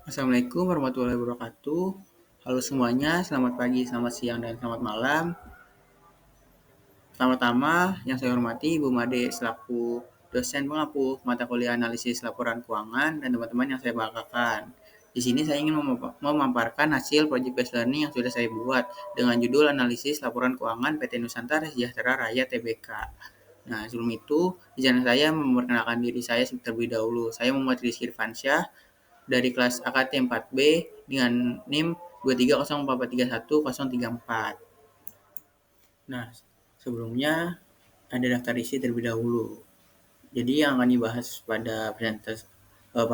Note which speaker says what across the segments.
Speaker 1: Assalamualaikum warahmatullahi wabarakatuh. Halo semuanya, selamat pagi, selamat siang, dan selamat malam. Pertama-tama, yang saya hormati Ibu Made selaku dosen pengampu mata kuliah analisis laporan keuangan dan teman-teman yang saya banggakan. Di sini saya ingin memaparkan hasil project based learning yang sudah saya buat dengan judul analisis laporan keuangan PT Nusantara Sejahtera Raya Tbk. Nah, sebelum itu, izin saya memperkenalkan diri saya terlebih dahulu. Saya Muhammad Rizky Irfansyah, dari kelas AKT 4B dengan NIM 230443134. Nah, sebelumnya ada daftar isi terlebih dahulu. Jadi yang akan dibahas pada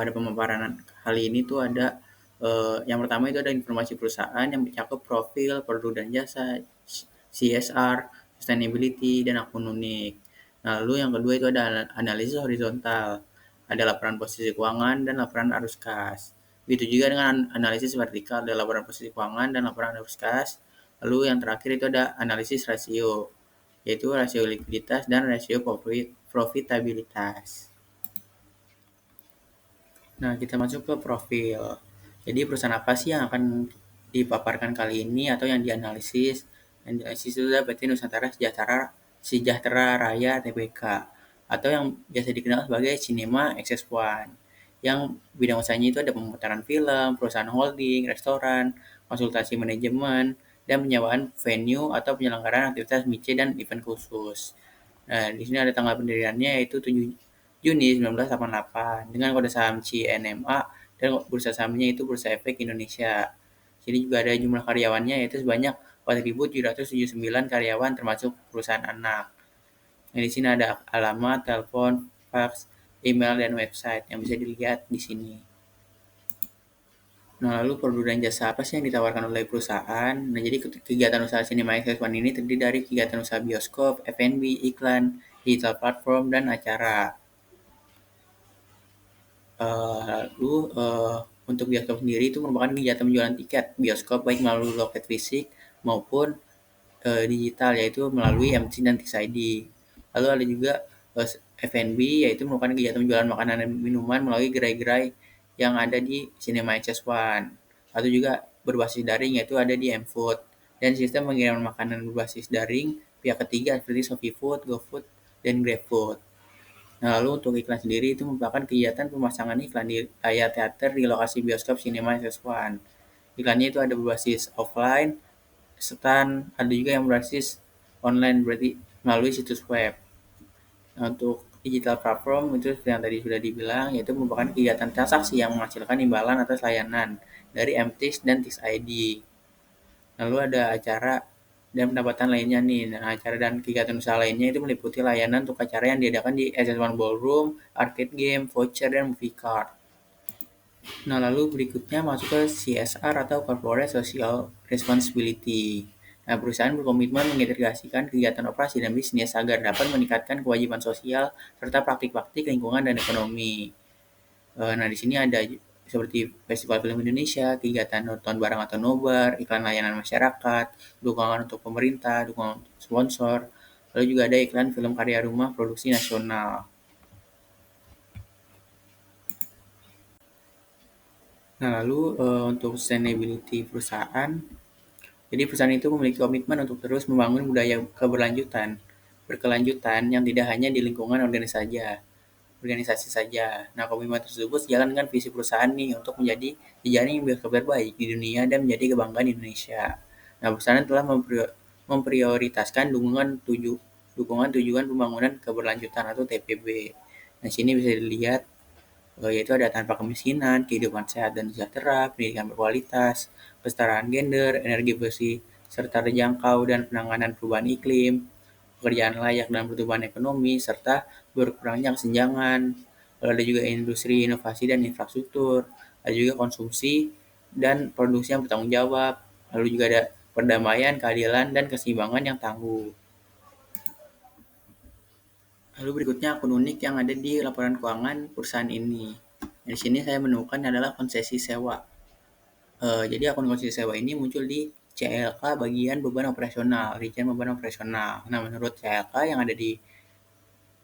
Speaker 1: pemaparan kali ini tuh ada yang pertama itu ada informasi perusahaan yang mencakup profil, produk dan jasa, CSR, sustainability, dan akun unik. Nah, lalu yang kedua itu ada analisis horizontal. Ada laporan posisi keuangan dan laporan arus kas. Begitu juga dengan analisis vertikal, ada laporan posisi keuangan dan laporan arus kas. Lalu yang terakhir itu ada analisis rasio, yaitu rasio likuiditas dan rasio profitabilitas. Nah, kita masuk ke profil. Jadi perusahaan apa sih yang akan dipaparkan kali ini atau yang dianalisis? Yang dianalisis itu adalah PT Nusantara Sejahtera Raya Tbk atau yang biasa dikenal sebagai Cinema XX1. Yang bidang usahanya itu ada pemutaran film, perusahaan holding, restoran, konsultasi manajemen, dan penyewaan venue atau penyelenggaraan aktivitas MICE dan event khusus. Nah, di sini ada tanggal pendiriannya yaitu 7 Juni 1988 dengan kode saham CNMA dan bursa sahamnya itu Bursa Efek Indonesia. Sini juga ada jumlah karyawannya yaitu sebanyak 4.779 karyawan termasuk perusahaan anak. Nah, di sini ada alamat, telepon, fax, email, dan website yang bisa dilihat di sini. Nah, lalu produk dan jasa apa sih yang ditawarkan oleh perusahaan? Nah, jadi kegiatan usaha Cinema X1 ini terdiri dari kegiatan usaha bioskop, F&B, iklan, digital platform, dan acara. Lalu untuk bioskop sendiri itu merupakan kegiatan penjualan tiket bioskop baik melalui loket fisik maupun digital, yaitu melalui MC dan Tix ID. Lalu ada juga F&B, yaitu merupakan kegiatan penjualan makanan dan minuman melalui gerai-gerai yang ada di Cinema XS1. Atau juga berbasis daring, yaitu ada di mFood. Dan sistem pengiriman makanan berbasis daring pihak ketiga seperti ShopeeFood, GoFood, dan GrabFood. Nah, lalu untuk iklan sendiri itu merupakan kegiatan pemasangan iklan di layar teater di lokasi bioskop Cinema SS1. Iklannya itu ada berbasis offline, stand, ada juga yang berbasis online, berarti melalui situs web. Nah, untuk digital platform itu seperti yang tadi sudah dibilang, yaitu merupakan kegiatan transaksi yang menghasilkan imbalan atas layanan dari MTIX dan TIX ID. Lalu ada acara dan pendapatan lainnya nih. Nah, acara dan kegiatan usaha lainnya itu meliputi layanan untuk acara yang diadakan di SS1 Ballroom, arcade game, voucher, dan movie card. Nah, lalu berikutnya masuk ke CSR atau Corporate Social Responsibility. Nah, perusahaan berkomitmen mengintegrasikan kegiatan operasi dan bisnis agar dapat meningkatkan kewajiban sosial serta praktik-praktik lingkungan dan ekonomi. Nah, di sini ada seperti Festival Film Indonesia, kegiatan nonton bareng atau nobar, iklan layanan masyarakat, dukungan untuk pemerintah, dukungan untuk sponsor, lalu juga ada iklan film karya rumah produksi nasional. Nah, lalu untuk sustainability perusahaan, jadi perusahaan itu memiliki komitmen untuk terus membangun budaya berkelanjutan yang tidak hanya di lingkungan organisasi saja. Nah, komitmen tersebut sejalan dengan visi perusahaan nih untuk menjadi jejaring bioskop terbaik di dunia dan menjadi kebanggaan Indonesia. Nah, perusahaan telah memprioritaskan dukungan tujuan pembangunan keberlanjutan atau TPB. Nah, sini bisa dilihat yaitu ada tanpa kemiskinan, kehidupan sehat dan sejahtera, pendidikan berkualitas, kesetaraan gender, energi bersih, serta terjangkau dan penanganan perubahan iklim, pekerjaan layak dan pertumbuhan ekonomi, serta berkurangnya kesenjangan. Lalu ada juga industri, inovasi, dan infrastruktur. Ada juga konsumsi dan produksi yang bertanggung jawab. Lalu juga ada perdamaian, keadilan, dan keseimbangan yang tangguh. Lalu berikutnya akun unik yang ada di laporan keuangan perusahaan ini. Di sini saya menemukan adalah konsesi sewa. Jadi akun konsesi sewa ini muncul di CLK bagian beban operasional, rincian beban operasional. Nah, menurut CLK yang ada di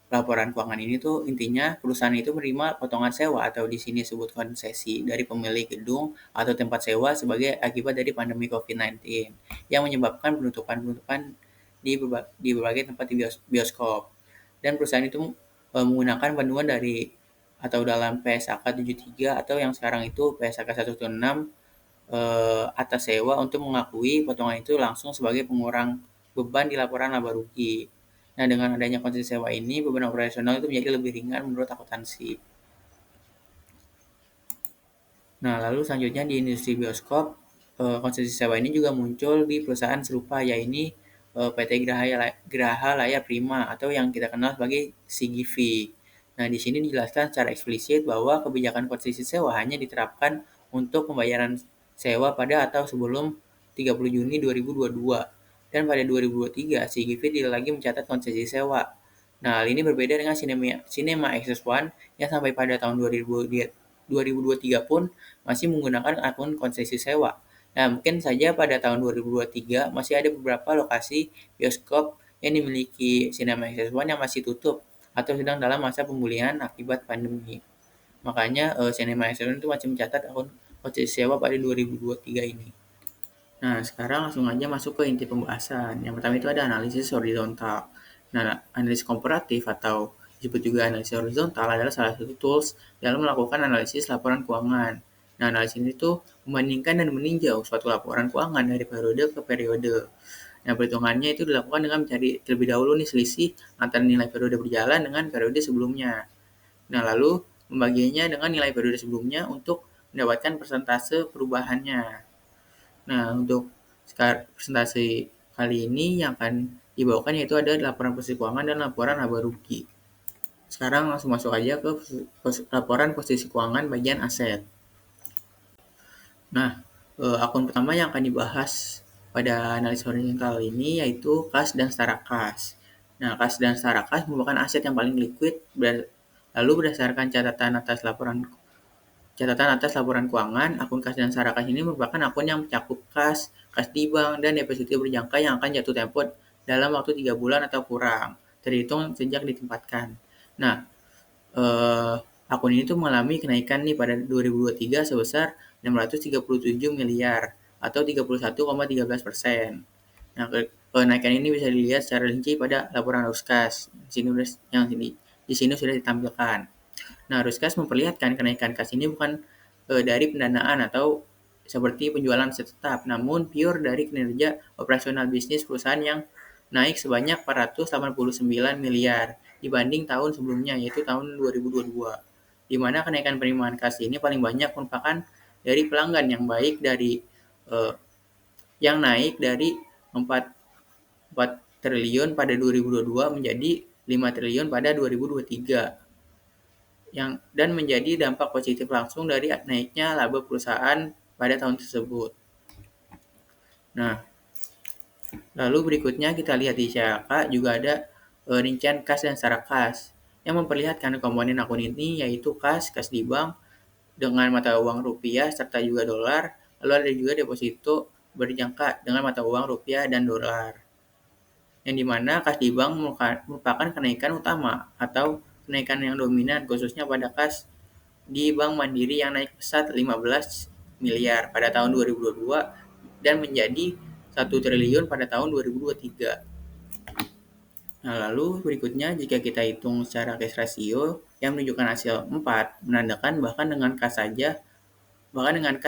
Speaker 1: laporan keuangan ini tuh intinya perusahaan itu menerima potongan sewa atau di sini disebut konsesi dari pemilik gedung atau tempat sewa sebagai akibat dari pandemi COVID-19 yang menyebabkan penutupan-penutupan di berbagai tempat di bioskop. Dan perusahaan itu menggunakan panduan dari atau dalam PSAK 73 atau yang sekarang itu PSAK 116 atas sewa untuk mengakui potongan itu langsung sebagai pengurang beban di laporan laba rugi. Nah, dengan adanya konsesi sewa ini, beban operasional itu menjadi lebih ringan menurut akuntansi. Nah, lalu selanjutnya di industri bioskop, konsesi sewa ini juga muncul di perusahaan serupa, yaitu PT Graha Laya Prima atau yang kita kenal sebagai CGV. Nah, di sini dijelaskan secara eksplisit bahwa kebijakan konsesi sewa hanya diterapkan untuk pembayaran sewa pada atau sebelum 30 Juni 2022. Dan pada 2023, CGV tidak lagi mencatat konsesi sewa. Nah, hal ini berbeda dengan Cinema Access One yang sampai pada tahun 2023 pun masih menggunakan akun konsesi sewa. Nah, mungkin saja pada tahun 2023 masih ada beberapa lokasi bioskop yang dimiliki Cinema Access One yang masih tutup atau sedang dalam masa pemulihan akibat pandemi. Makanya Cinema Access One itu masih mencatat akun konsesi sewa pada 2023 ini. Nah, sekarang langsung aja masuk ke inti pembahasan. Yang pertama itu ada analisis horizontal. Nah, analisis komparatif atau disebut juga analisis horizontal adalah salah satu tools dalam melakukan analisis laporan keuangan. Nah, analisis ini tuh membandingkan dan meninjau suatu laporan keuangan dari periode ke periode. Nah, perhitungannya itu dilakukan dengan mencari terlebih dahulu nih selisih antara nilai periode berjalan dengan periode sebelumnya. Nah, lalu membaginya dengan nilai periode sebelumnya untuk mendapatkan persentase perubahannya. Nah, untuk presentasi kali ini yang akan dibawakan yaitu ada laporan posisi keuangan dan laporan laba rugi. Sekarang langsung masuk aja ke laporan posisi keuangan bagian aset. Nah, akun pertama yang akan dibahas pada analisis horizontal ini yaitu kas dan setara kas. Nah, kas dan setara kas merupakan aset yang paling liquid, lalu berdasarkan catatan atas laporan keuangan, akun kas dan setara kas ini merupakan akun yang mencakup kas di bank, dan deposito berjangka yang akan jatuh tempo dalam waktu 3 bulan atau kurang, terhitung sejak ditempatkan. Nah, akun ini tuh mengalami kenaikan nih pada 2023 sebesar 637 miliar atau 31,13%. Nah, kenaikan ini bisa dilihat secara rinci pada laporan arus kas. Di sini sudah ditampilkan. Nah, arus kas memperlihatkan kenaikan kas ini bukan dari pendanaan atau seperti penjualan aset tetap, namun pure dari kinerja operasional bisnis perusahaan yang naik sebanyak 489 miliar dibanding tahun sebelumnya, yaitu tahun 2022. Di mana kenaikan penerimaan kas ini paling banyak merupakan dari pelanggan yang yang naik dari 4 triliun pada 2022 menjadi 5 triliun pada 2023. Dan menjadi dampak positif langsung dari naiknya laba perusahaan pada tahun tersebut. Nah, lalu berikutnya kita lihat di CAK juga ada rincian kas dan setara kas yang memperlihatkan komponen akun ini yaitu kas di bank dengan mata uang rupiah serta juga dolar, lalu ada juga deposito berjangka dengan mata uang rupiah dan dolar. Yang dimana kas di bank merupakan kenaikan utama atau kenaikan yang dominan khususnya pada kas di Bank Mandiri yang naik pesat 15 miliar pada tahun 2022 dan menjadi 1 triliun pada tahun 2023. Nah, lalu berikutnya jika kita hitung secara cash ratio yang menunjukkan hasil 4, menandakan bahkan dengan kas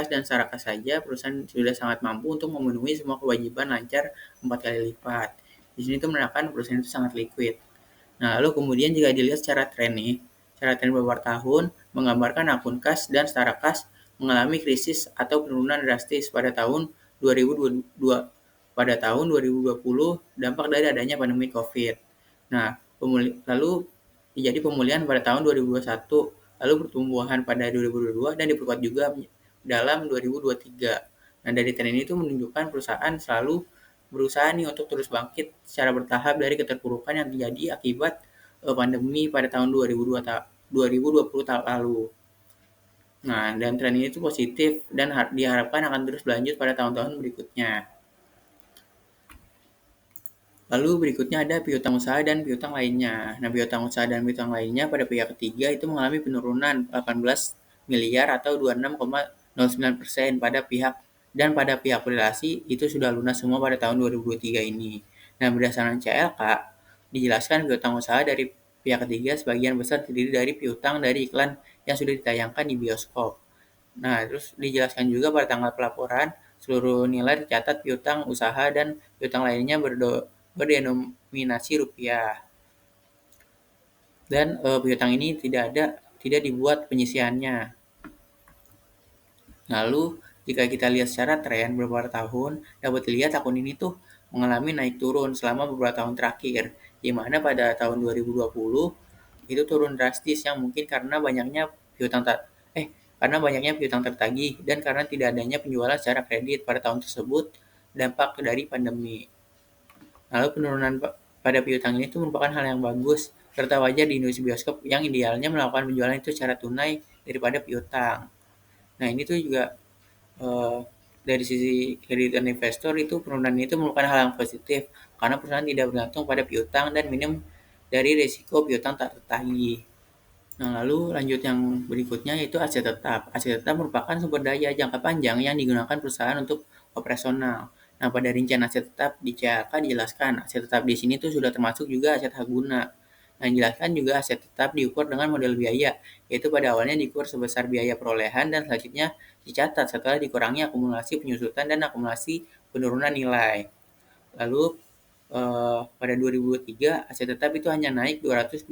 Speaker 1: dan secara kas saja perusahaan sudah sangat mampu untuk memenuhi semua kewajiban lancar 4 kali lipat. Di sini itu menandakan perusahaan itu sangat liquid. Nah, lalu kemudian jika dilihat secara tren nih, secara tren beberapa tahun menggambarkan akun kas dan setara kas mengalami krisis atau penurunan drastis pada tahun 2022. Pada tahun 2020 dampak dari adanya pandemi Covid. Nah, lalu terjadi pemulihan pada tahun 2021, lalu pertumbuhan pada 2022 dan diperkuat juga dalam 2023. Nah, dari tren ini itu menunjukkan perusahaan selalu berusaha nih untuk terus bangkit secara bertahap dari keterpurukan yang terjadi akibat pandemi pada tahun 2020 tahun lalu. Nah, dan tren ini itu positif dan diharapkan akan terus berlanjut pada tahun-tahun berikutnya. Lalu berikutnya ada piutang usaha dan piutang lainnya. Nah, piutang usaha dan piutang lainnya pada pihak ketiga itu mengalami penurunan 18 miliar atau 26,09% pada pihak dan pada pihak relasi itu sudah lunas semua pada tahun 2023 ini. Nah, berdasarkan CLK, dijelaskan piutang usaha dari pihak ketiga sebagian besar terdiri dari piutang dari iklan yang sudah ditayangkan di bioskop. Nah, terus dijelaskan juga pada tanggal pelaporan, seluruh nilai tercatat piutang usaha dan piutang lainnya berdenominasi rupiah. Dan piutang ini tidak dibuat penyisiannya. Lalu, jika kita lihat secara tren beberapa tahun, dapat dilihat akun ini tuh mengalami naik turun selama beberapa tahun terakhir, di mana pada tahun 2020 itu turun drastis yang mungkin piutang tak karena banyaknya piutang tertagih dan karena tidak adanya penjualan secara kredit pada tahun tersebut dampak dari pandemi. Lalu penurunan pada piutang ini itu merupakan hal yang bagus serta wajar di industri bioskop yang idealnya melakukan penjualan itu secara tunai daripada piutang. Nah, ini tuh juga eh, dari sisi kredit dan investor itu penurunan itu merupakan hal yang positif karena perusahaan tidak bergantung pada piutang dan minim dari risiko piutang tak tertagih. Nah, lalu lanjut yang berikutnya yaitu aset tetap. Aset tetap merupakan sumber daya jangka panjang yang digunakan perusahaan untuk operasional. Nah, pada rincian aset tetap di CAK dijelaskan, aset tetap di sini tuh sudah termasuk juga aset hak guna. Nah, dijelaskan juga aset tetap diukur dengan model biaya, yaitu pada awalnya diukur sebesar biaya perolehan dan selanjutnya dicatat setelah dikurangi akumulasi penyusutan dan akumulasi penurunan nilai. Lalu pada 2023 aset tetap itu hanya naik 212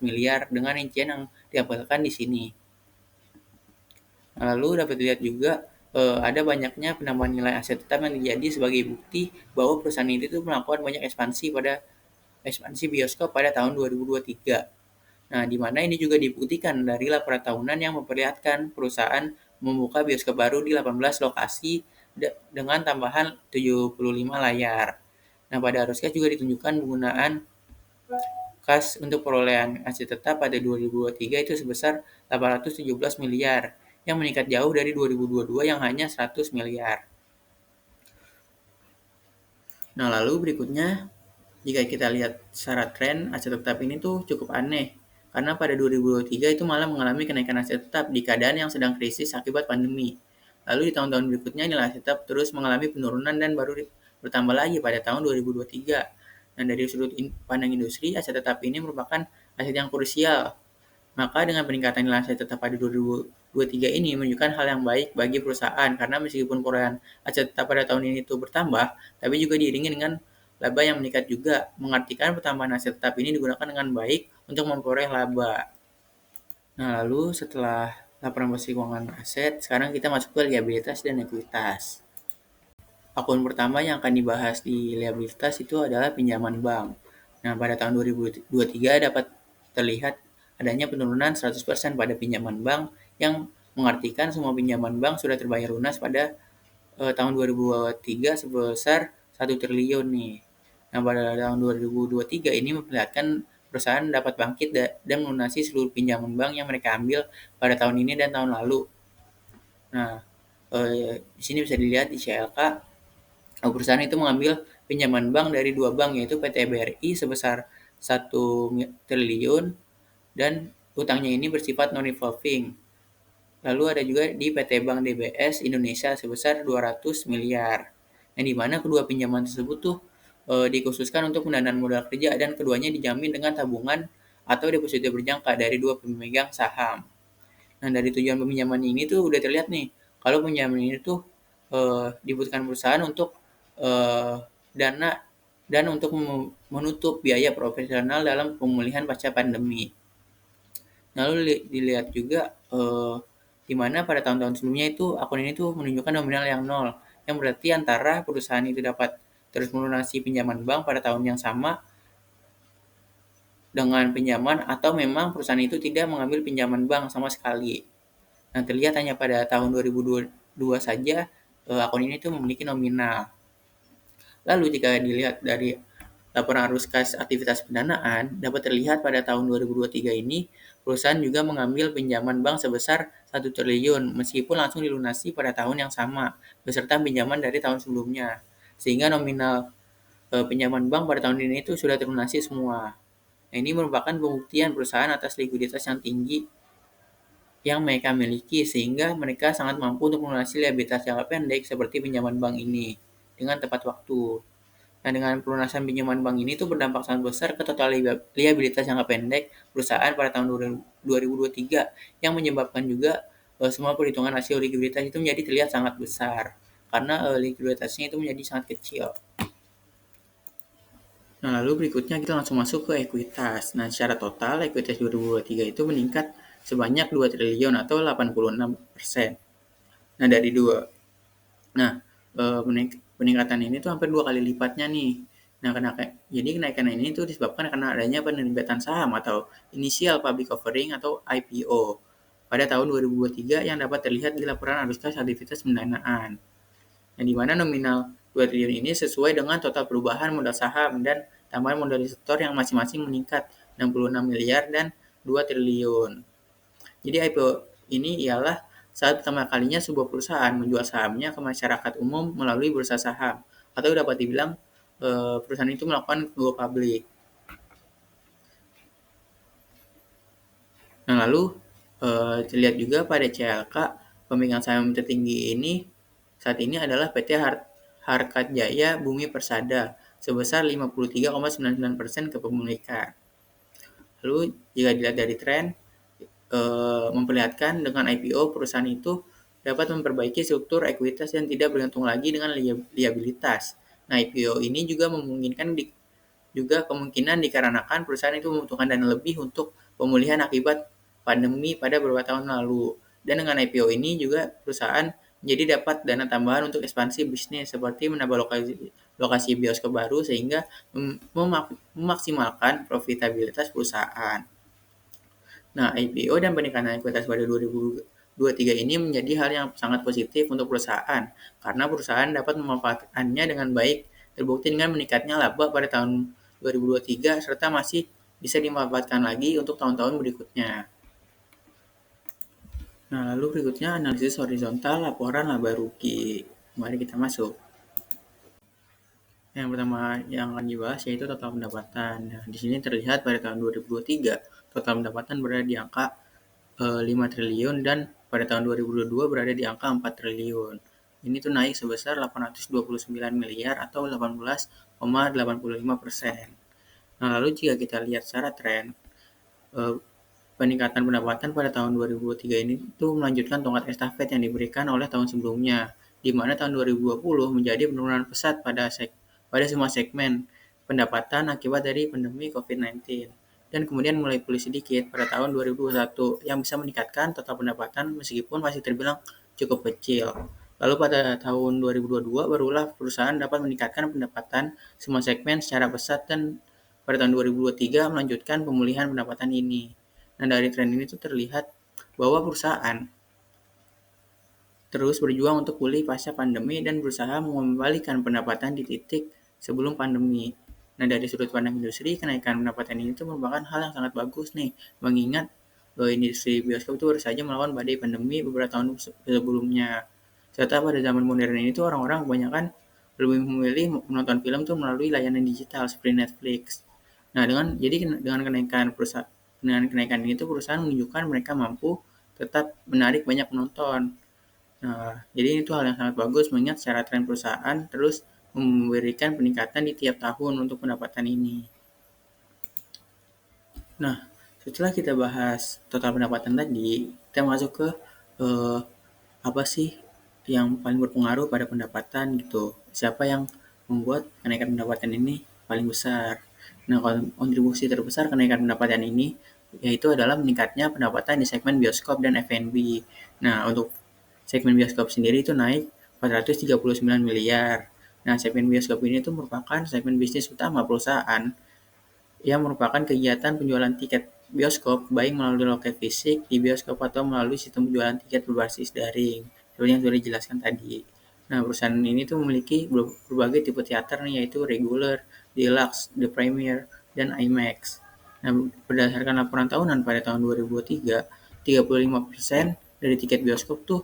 Speaker 1: miliar dengan rincian yang ditampilkan di sini. Lalu dapat dilihat juga ada banyaknya penambahan nilai aset tetap yang terjadi sebagai bukti bahwa perusahaan ini tuh melakukan banyak ekspansi bioskop pada tahun 2023. Nah, di mana ini juga dibuktikan dari laporan tahunan yang memperlihatkan perusahaan membuka bioskop baru di 18 lokasi dengan tambahan 75 layar. Nah, pada arus kas juga ditunjukkan penggunaan kas untuk perolehan aset tetap pada 2023 itu sebesar 817 miliar, yang meningkat jauh dari 2022 yang hanya 100 miliar. Nah, lalu berikutnya, jika kita lihat secara tren, aset tetap ini tuh cukup aneh. Karena pada 2023 itu malah mengalami kenaikan aset tetap di keadaan yang sedang krisis akibat pandemi. Lalu di tahun-tahun berikutnya nilai aset tetap terus mengalami penurunan dan baru bertambah lagi pada tahun 2023. Nah, dari sudut pandang industri, aset tetap ini merupakan aset yang krusial. Maka dengan peningkatan nilai aset tetap pada 2023 ini menunjukkan hal yang baik bagi perusahaan karena meskipun perolehan aset tetap pada tahun ini itu bertambah, tapi juga diiringi dengan laba yang meningkat juga, mengartikan pertambahan aset tetap ini digunakan dengan baik untuk memperoleh laba. Nah, lalu setelah laporan bersih keuangan aset, sekarang kita masuk ke liabilitas dan ekuitas. Akun pertama yang akan dibahas di liabilitas itu adalah pinjaman bank. Nah, pada tahun 2023 dapat terlihat adanya penurunan 100% pada pinjaman bank yang mengartikan semua pinjaman bank sudah terbayar lunas pada tahun 2023 sebesar 1 triliun nih. Nah, pada tahun 2023 ini memperlihatkan perusahaan dapat bangkit dan melunasi seluruh pinjaman bank yang mereka ambil pada tahun ini dan tahun lalu. Nah, di sini bisa dilihat di CLK, perusahaan itu mengambil pinjaman bank dari dua bank yaitu PT BRI sebesar 1 triliun dan utangnya ini bersifat non-revolving. Lalu ada juga di PT Bank DBS Indonesia sebesar 200 miliar. Yang dimana kedua pinjaman tersebut tuh dikhususkan untuk pendanaan modal kerja dan keduanya dijamin dengan tabungan atau deposito berjangka dari dua pemegang saham. Nah, dari tujuan peminjaman ini tuh udah terlihat nih, kalau pinjaman ini tuh dibutuhkan perusahaan untuk dana dan untuk menutup biaya profesional dalam pemulihan pasca pandemi. Lalu dilihat juga di mana pada tahun-tahun sebelumnya itu akun ini tuh menunjukkan nominal yang nol, yang berarti antara perusahaan itu dapat terus melunasi pinjaman bank pada tahun yang sama dengan pinjaman atau memang perusahaan itu tidak mengambil pinjaman bank sama sekali. Nah, terlihat hanya pada tahun 2022 saja akun ini tuh memiliki nominal. Lalu jika dilihat dari laporan arus kas aktivitas pendanaan, dapat terlihat pada tahun 2023 ini perusahaan juga mengambil pinjaman bank sebesar 1 triliun meskipun langsung dilunasi pada tahun yang sama beserta pinjaman dari tahun sebelumnya. Sehingga nominal pinjaman bank pada tahun ini itu sudah terlunasi semua. Nah, ini merupakan pembuktian perusahaan atas likuiditas yang tinggi yang mereka miliki sehingga mereka sangat mampu untuk melunasi liabilitas jangka pendek seperti pinjaman bank ini dengan tepat waktu. Nah, dengan pelunasan pinjaman bank ini tuh berdampak sangat besar ke total liabilitas jangka pendek perusahaan pada tahun 2023 yang menyebabkan juga semua perhitungan rasio likuiditas itu menjadi terlihat sangat besar karena likuiditasnya itu menjadi sangat kecil. Nah, lalu berikutnya kita langsung masuk ke ekuitas. Nah, secara total ekuitas 2023 itu meningkat sebanyak 2 triliun atau 86%. Nah, dari dua. Nah, peningkatan ini tuh hampir 2 kali lipatnya nih. Nah, jadi kenaikan ini tuh disebabkan karena adanya penerbitan saham atau initial public offering atau IPO pada tahun 2023 yang dapat terlihat di laporan arus kas aktivitas pendanaan. Yang di mana nominal 2 triliun ini sesuai dengan total perubahan modal saham dan tambahan modal investor yang masing-masing meningkat 66 miliar dan 2 triliun. Jadi IPO ini ialah saat pertama kalinya sebuah perusahaan menjual sahamnya ke masyarakat umum melalui bursa saham, atau dapat dibilang perusahaan itu melakukan go public. Nah, lalu terlihat juga pada CLK, pemegang saham tertinggi ini saat ini adalah PT Harkatjaya Bumi Persada sebesar 53,99% kepemilikan. Lalu jika dilihat dari tren, memperlihatkan dengan IPO perusahaan itu dapat memperbaiki struktur ekuitas dan tidak bergantung lagi dengan liabilitas. Nah, IPO ini juga memungkinkan juga kemungkinan dikarenakan perusahaan itu membutuhkan dana lebih untuk pemulihan akibat pandemi pada beberapa tahun lalu. Dan dengan IPO ini juga perusahaan jadi dapat dana tambahan untuk ekspansi bisnis seperti menambah lokasi bioskop baru sehingga memaksimalkan profitabilitas perusahaan. Nah, IPO dan peningkatan ekuitas pada 2023 ini menjadi hal yang sangat positif untuk perusahaan karena perusahaan dapat memanfaatkannya dengan baik, terbukti dengan meningkatnya laba pada tahun 2023 serta masih bisa dimanfaatkan lagi untuk tahun-tahun berikutnya. Nah, lalu berikutnya analisis horizontal laporan laba rugi. Mari kita masuk. Yang pertama yang akan dibahas yaitu total pendapatan. Nah, di sini terlihat pada tahun 2023 total pendapatan berada di angka 5 triliun dan pada tahun 2022 berada di angka 4 triliun. Ini tuh naik sebesar 829 miliar atau 18,85%. Nah, lalu jika kita lihat secara tren, peningkatan pendapatan pada tahun 2023 ini tuh melanjutkan tongkat estafet yang diberikan oleh tahun sebelumnya, di mana tahun 2020 menjadi penurunan pesat pada semua segmen pendapatan akibat dari pandemi COVID-19 dan kemudian mulai pulih sedikit pada tahun 2021 yang bisa meningkatkan total pendapatan meskipun masih terbilang cukup kecil. Lalu pada tahun 2022 barulah perusahaan dapat meningkatkan pendapatan semua segmen secara pesat dan pada tahun 2023 melanjutkan pemulihan pendapatan ini. Nah, dari tren ini tuh terlihat bahwa perusahaan terus berjuang untuk pulih pasca pandemi dan berusaha mengembalikan pendapatan di titik sebelum pandemi. Nah, dari sudut pandang industri, kenaikan pendapatan ini tuh merupakan hal yang sangat bagus nih, mengingat industri bioskop itu baru saja melawan badai pandemi beberapa tahun sebelumnya. Serta pada zaman modern ini tuh orang-orang kebanyakan lebih memilih menonton film tuh melalui layanan digital seperti Netflix. Nah, dengan kenaikan ini tuh perusahaan menunjukkan mereka mampu tetap menarik banyak penonton. Nah, jadi itu hal yang sangat bagus mengingat secara tren perusahaan terus memberikan peningkatan di tiap tahun untuk pendapatan ini. Nah, setelah kita bahas total pendapatan tadi, kita masuk ke eh, apa sih yang paling berpengaruh pada pendapatan gitu. Siapa yang membuat kenaikan pendapatan ini paling besar. Nah, kontribusi terbesar kenaikan pendapatan ini yaitu adalah meningkatnya pendapatan di segmen bioskop dan F&B. Nah, untuk segmen bioskop sendiri itu naik 439 miliar. Nah, segmen bioskop ini itu merupakan segmen bisnis utama perusahaan yang merupakan kegiatan penjualan tiket bioskop baik melalui loket fisik di bioskop atau melalui sistem penjualan tiket berbasis daring, seperti yang sudah dijelaskan tadi. Nah, perusahaan ini tuh memiliki berbagai tipe teater nih, yaitu regular, deluxe, the premier, dan IMAX. Nah, berdasarkan laporan tahunan pada tahun 2023, 35% dari tiket bioskop tuh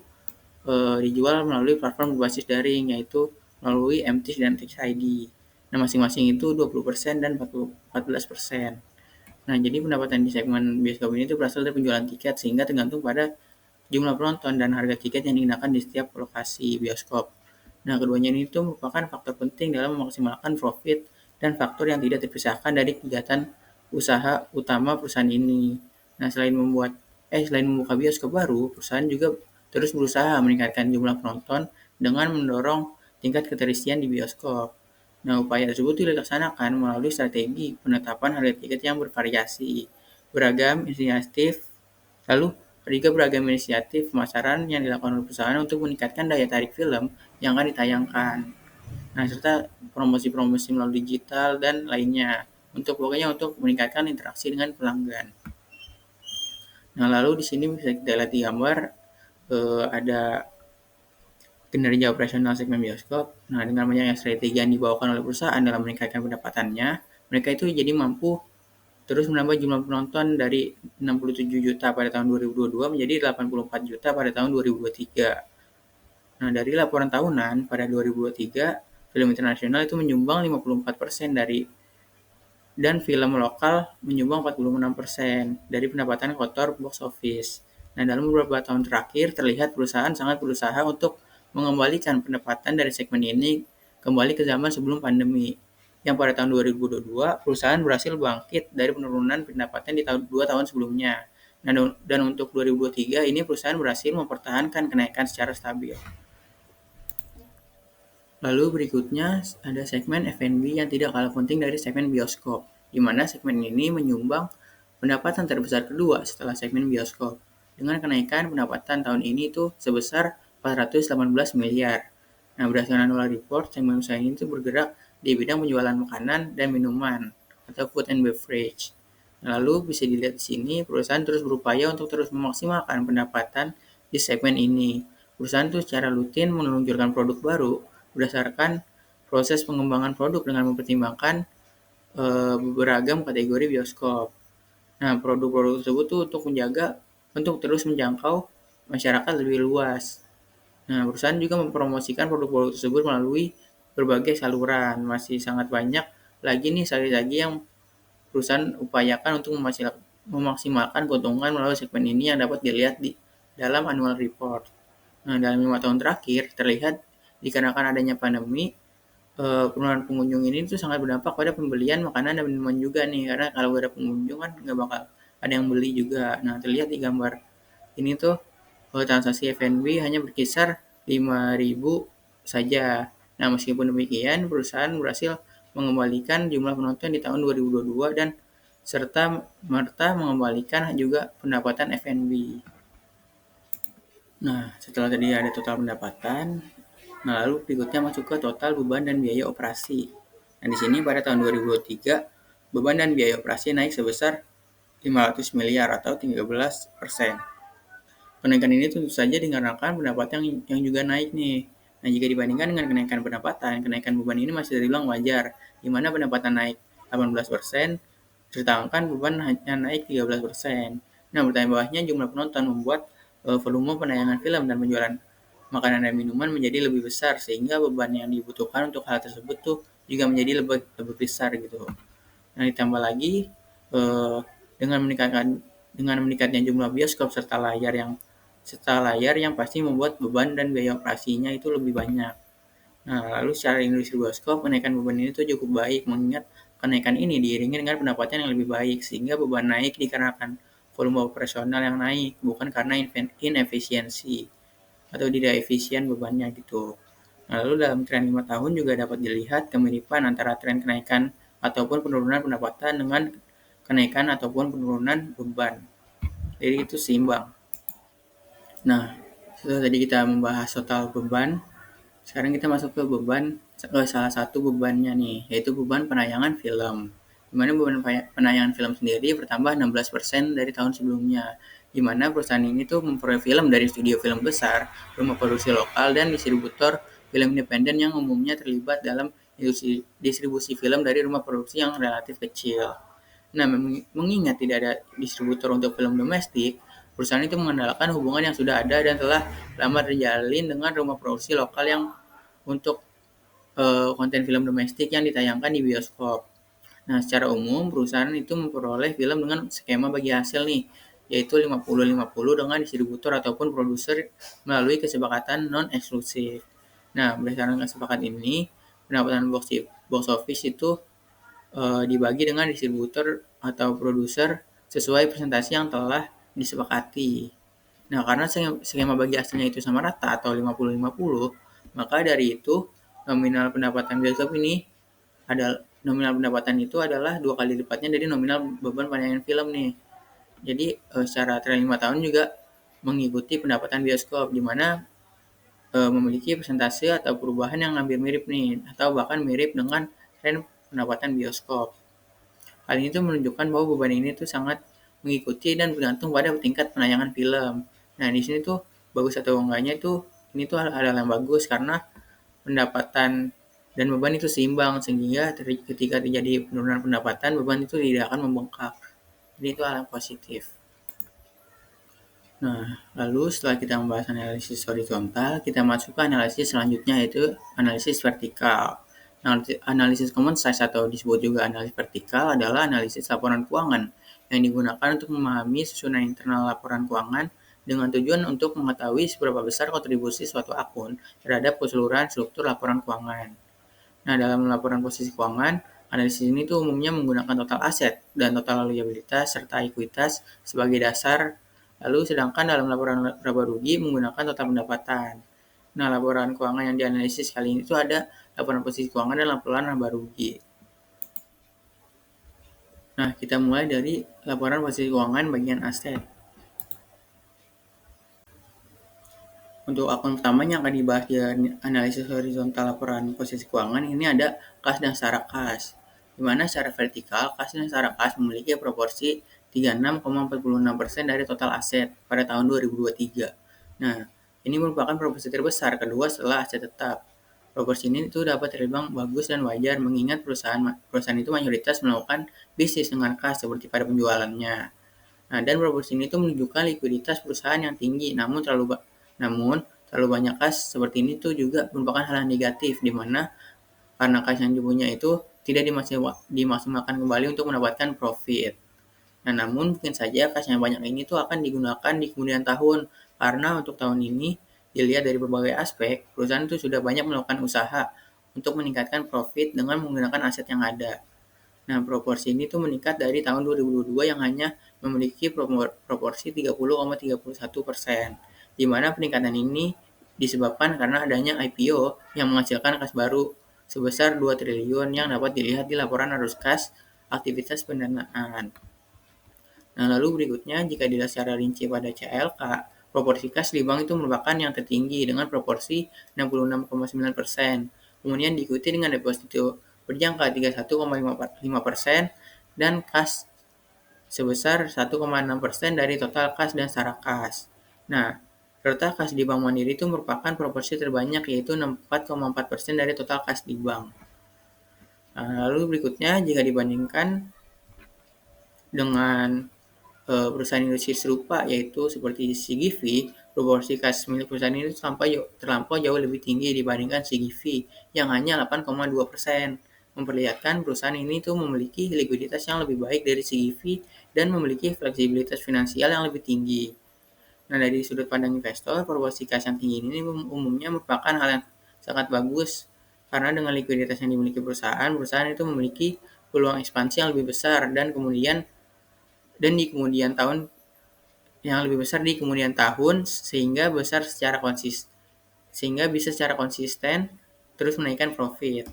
Speaker 1: dijual melalui platform berbasis daring, yaitu melalui MTIS dan TXID. Nah, masing-masing itu 20% dan 14%. Nah, jadi pendapatan di segmen bioskop ini tuh berasal dari penjualan tiket sehingga tergantung pada jumlah penonton dan harga tiket yang digunakan di setiap lokasi bioskop. Nah, keduanya ini tuh merupakan faktor penting dalam memaksimalkan profit dan faktor yang tidak terpisahkan dari kegiatan usaha utama perusahaan ini. Nah, selain membuka bioskop baru, perusahaan juga terus berusaha meningkatkan jumlah penonton dengan mendorong tingkat keterisian di bioskop. Nah, upaya tersebut dilaksanakan melalui strategi penetapan harga tiket yang bervariasi, beragam inisiatif, lalu juga beragam inisiatif pemasaran yang dilakukan oleh perusahaan untuk meningkatkan daya tarik film yang akan ditayangkan. Nah, serta promosi-promosi melalui digital dan lainnya. Untuk meningkatkan interaksi dengan pelanggan. Nah, lalu di sini bisa kita lihat di gambar ada kinerja operasional segmen bioskop. Nah, dengan banyaknya strategi yang dibawakan oleh perusahaan dalam meningkatkan pendapatannya, mereka itu jadi mampu terus menambah jumlah penonton dari 67 juta pada tahun 2022 menjadi 84 juta pada tahun 2023. Nah, dari laporan tahunan pada 2023, film internasional itu menyumbang 54% dan film lokal menyumbang 46% dari pendapatan kotor box office. Nah, dalam beberapa tahun terakhir terlihat perusahaan sangat berusaha untuk mengembalikan pendapatan dari segmen ini kembali ke zaman sebelum pandemi. Yang pada tahun 2022, perusahaan berhasil bangkit dari penurunan pendapatan di dua tahun sebelumnya. Nah, dan untuk 2023 ini perusahaan berhasil mempertahankan kenaikan secara stabil. Lalu berikutnya ada segmen F&B yang tidak kalah penting dari segmen bioskop, di mana segmen ini menyumbang pendapatan terbesar kedua setelah segmen bioskop, dengan kenaikan pendapatan tahun ini itu sebesar 418 miliar. Nah, berdasarkan annual report, segmen usaha ini itu bergerak di bidang penjualan makanan dan minuman, atau food and beverage. Lalu bisa dilihat di sini, perusahaan terus berupaya untuk terus memaksimalkan pendapatan di segmen ini. Perusahaan itu secara rutin meluncurkan produk baru berdasarkan proses pengembangan produk dengan mempertimbangkan beragam kategori bioskop. Nah, produk-produk tersebut tuh untuk terus menjangkau masyarakat lebih luas. Nah, perusahaan juga mempromosikan produk-produk tersebut melalui berbagai saluran. Masih sangat banyak lagi nih strategi yang perusahaan upayakan untuk memaksimalkan keuntungan melalui segmen ini yang dapat dilihat di dalam annual report. Nah, dalam 5 tahun terakhir terlihat dikarenakan adanya pandemi, penurunan pengunjung ini tuh sangat berdampak pada pembelian makanan dan minuman juga nih, karena kalau gak ada pengunjung kan nggak bakal ada yang beli juga. Nah, terlihat di gambar ini tuh transaksi F&B hanya berkisar 5.000 saja. Nah, meskipun demikian, perusahaan berhasil mengembalikan jumlah penonton di tahun 2022 dan serta merta mengembalikan juga pendapatan F&B. Nah, setelah tadi ada total pendapatan, nah lalu berikutnya masuk ke total beban dan biaya operasi. Nah, di sini pada tahun 2023, beban dan biaya operasi naik sebesar 500 miliar atau 13%. Kenaikan ini tentu saja dikarenakan pendapatan yang juga naik nih. Nah, jika dibandingkan dengan kenaikan pendapatan, kenaikan beban ini masih terbilang wajar, di mana pendapatan naik 18%, sedangkan beban hanya naik 13%. Nah, bertambah bawahnya jumlah penonton membuat volume penayangan film dan penjualan makanan dan minuman menjadi lebih besar, sehingga beban yang dibutuhkan untuk hal tersebut tuh juga menjadi lebih besar gitu. Nah, ditambah lagi eh, dengan meningkatnya jumlah bioskop serta layar yang pasti membuat beban dan biaya operasinya itu lebih banyak. Nah, lalu secara industri bioskop, kenaikan beban ini tuh cukup baik, mengingat kenaikan ini diiringi dengan pendapatan yang lebih baik, sehingga beban naik dikarenakan volume operasional yang naik, bukan karena inefisiensi atau tidak efisien bebannya gitu. Nah, lalu dalam tren 5 tahun juga dapat dilihat kemiripan antara tren kenaikan ataupun penurunan pendapatan dengan kenaikan ataupun penurunan beban. Jadi itu seimbang. Nah, setelah tadi kita membahas total beban, sekarang kita masuk ke salah satu bebannya nih, yaitu beban penayangan film. Di mana beban penayangan film sendiri bertambah 16% dari tahun sebelumnya. Di mana perusahaan ini tuh memperoleh film dari studio film besar, rumah produksi lokal, dan distributor film independen yang umumnya terlibat dalam distribusi film dari rumah produksi yang relatif kecil. Nah, mengingat tidak ada distributor untuk film domestik, perusahaan itu mengandalkan hubungan yang sudah ada dan telah lama terjalin dengan rumah produksi lokal yang untuk konten film domestik yang ditayangkan di bioskop. Nah, secara umum perusahaan itu memperoleh film dengan skema bagi hasil nih, yaitu 50-50 dengan distributor ataupun produser melalui kesepakatan non-eksklusif. Nah, berdasarkan kesepakatan ini, pendapatan box office itu dibagi dengan distributor atau produser sesuai presentasi yang telah disepakati. Nah, karena skema bagi hasilnya itu sama rata atau 50-50, maka dari itu nominal pendapatan bioskop ini nominal pendapatan itu adalah 2 kali lipatnya dari nominal beban penayangan film nih. Jadi secara tren 5 tahun juga mengikuti pendapatan bioskop, di mana memiliki persentase atau perubahan yang hampir mirip nih, atau bahkan mirip dengan tren pendapatan bioskop. Hal ini tuh menunjukkan bahwa beban ini tuh sangat mengikuti dan bergantung pada tingkat penayangan film. Nah, di sini tuh bagus atau enggaknya tuh ini tuh hal yang bagus karena pendapatan dan beban itu seimbang, sehingga ketika terjadi penurunan pendapatan, beban itu tidak akan membengkak. Jadi itu hal yang positif. Nah, lalu setelah kita membahas analisis horizontal, kita masuk ke analisis selanjutnya, yaitu analisis vertikal. Nah, analisis common size atau disebut juga analisis vertikal adalah analisis laporan keuangan yang digunakan untuk memahami susunan internal laporan keuangan dengan tujuan untuk mengetahui seberapa besar kontribusi suatu akun terhadap keseluruhan struktur laporan keuangan. Nah, dalam laporan posisi keuangan, analisis ini tuh umumnya menggunakan total aset dan total liabilitas serta ekuitas sebagai dasar. Lalu sedangkan dalam laporan laba rugi menggunakan total pendapatan. Nah, laporan keuangan yang dianalisis kali ini tuh ada laporan posisi keuangan dan laporan laba rugi. Nah, kita mulai dari laporan posisi keuangan bagian aset. Untuk akun pertama yang akan dibahas di analisis horizontal laporan posisi keuangan, ini ada kas dan secara kas. Di mana secara vertikal, kas dan secara kas memiliki proporsi 36,46% dari total aset pada tahun 2023. Nah, ini merupakan proporsi terbesar kedua setelah aset tetap. Proporsi ini itu dapat terbilang bagus dan wajar mengingat perusahaan itu mayoritas melakukan bisnis dengan kas seperti pada penjualannya. Nah, dan proporsi ini itu menunjukkan likuiditas perusahaan yang tinggi, namun terlalu banyak kas seperti ini tuh juga merupakan hal yang negatif, di mana karena kas yang dipunya itu tidak dimaksimalkan kembali untuk mendapatkan profit. Nah, namun mungkin saja kas yang banyak ini tuh akan digunakan di kemudian tahun, karena untuk tahun ini dilihat dari berbagai aspek, perusahaan itu sudah banyak melakukan usaha untuk meningkatkan profit dengan menggunakan aset yang ada. Nah, proporsi ini tuh meningkat dari tahun 2022 yang hanya memiliki proporsi 30,31%, di mana peningkatan ini disebabkan karena adanya IPO yang menghasilkan kas baru sebesar 2 triliun yang dapat dilihat di laporan arus kas aktivitas pendanaan. Nah, lalu berikutnya jika dilihat secara rinci pada CLK, proporsi kas di bank itu merupakan yang tertinggi dengan proporsi 66,9%. Kemudian diikuti dengan deposito berjangka 31,5% dan kas sebesar 1,6% dari total kas dan secara kas. Nah, serta kas di Bank Mandiri itu merupakan proporsi terbanyak yaitu 64,4% dari total kas di bank. Nah, lalu berikutnya jika dibandingkan dengan perusahaan industri serupa yaitu seperti CGV, proporsi kas milik perusahaan ini terlampau jauh lebih tinggi dibandingkan CGV yang hanya 8,2%, memperlihatkan perusahaan ini tuh memiliki likuiditas yang lebih baik dari CGV dan memiliki fleksibilitas finansial yang lebih tinggi. Nah, dari sudut pandang investor, proporsi kas yang tinggi ini umumnya merupakan hal yang sangat bagus karena dengan likuiditas yang dimiliki perusahaan itu memiliki peluang ekspansi yang lebih besar dan di kemudian tahun yang lebih besar di kemudian tahun sehingga bisa secara konsisten terus menaikkan profit.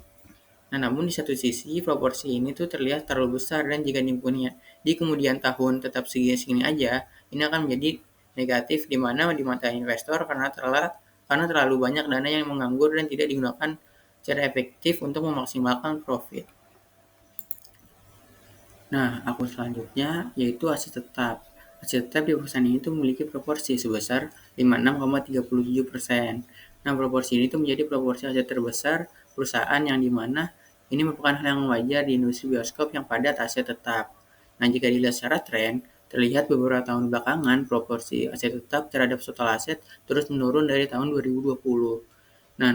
Speaker 1: Nah, namun di satu sisi proporsi ini tuh terlihat terlalu besar dan jika di kemudian tahun tetap segini-segini aja, ini akan menjadi negatif di mana di mata investor karena terlalu banyak dana yang menganggur dan tidak digunakan secara efektif untuk memaksimalkan profit. Nah, akun selanjutnya yaitu aset tetap. Aset tetap di perusahaan ini tuh memiliki proporsi sebesar 56,37%. Nah, proporsi ini tuh menjadi proporsi aset terbesar perusahaan yang dimana ini merupakan hal yang wajar di industri bioskop yang padat aset tetap. Nah, jika dilihat secara tren, terlihat beberapa tahun belakangan proporsi aset tetap terhadap total aset terus menurun dari tahun 2020. Nah,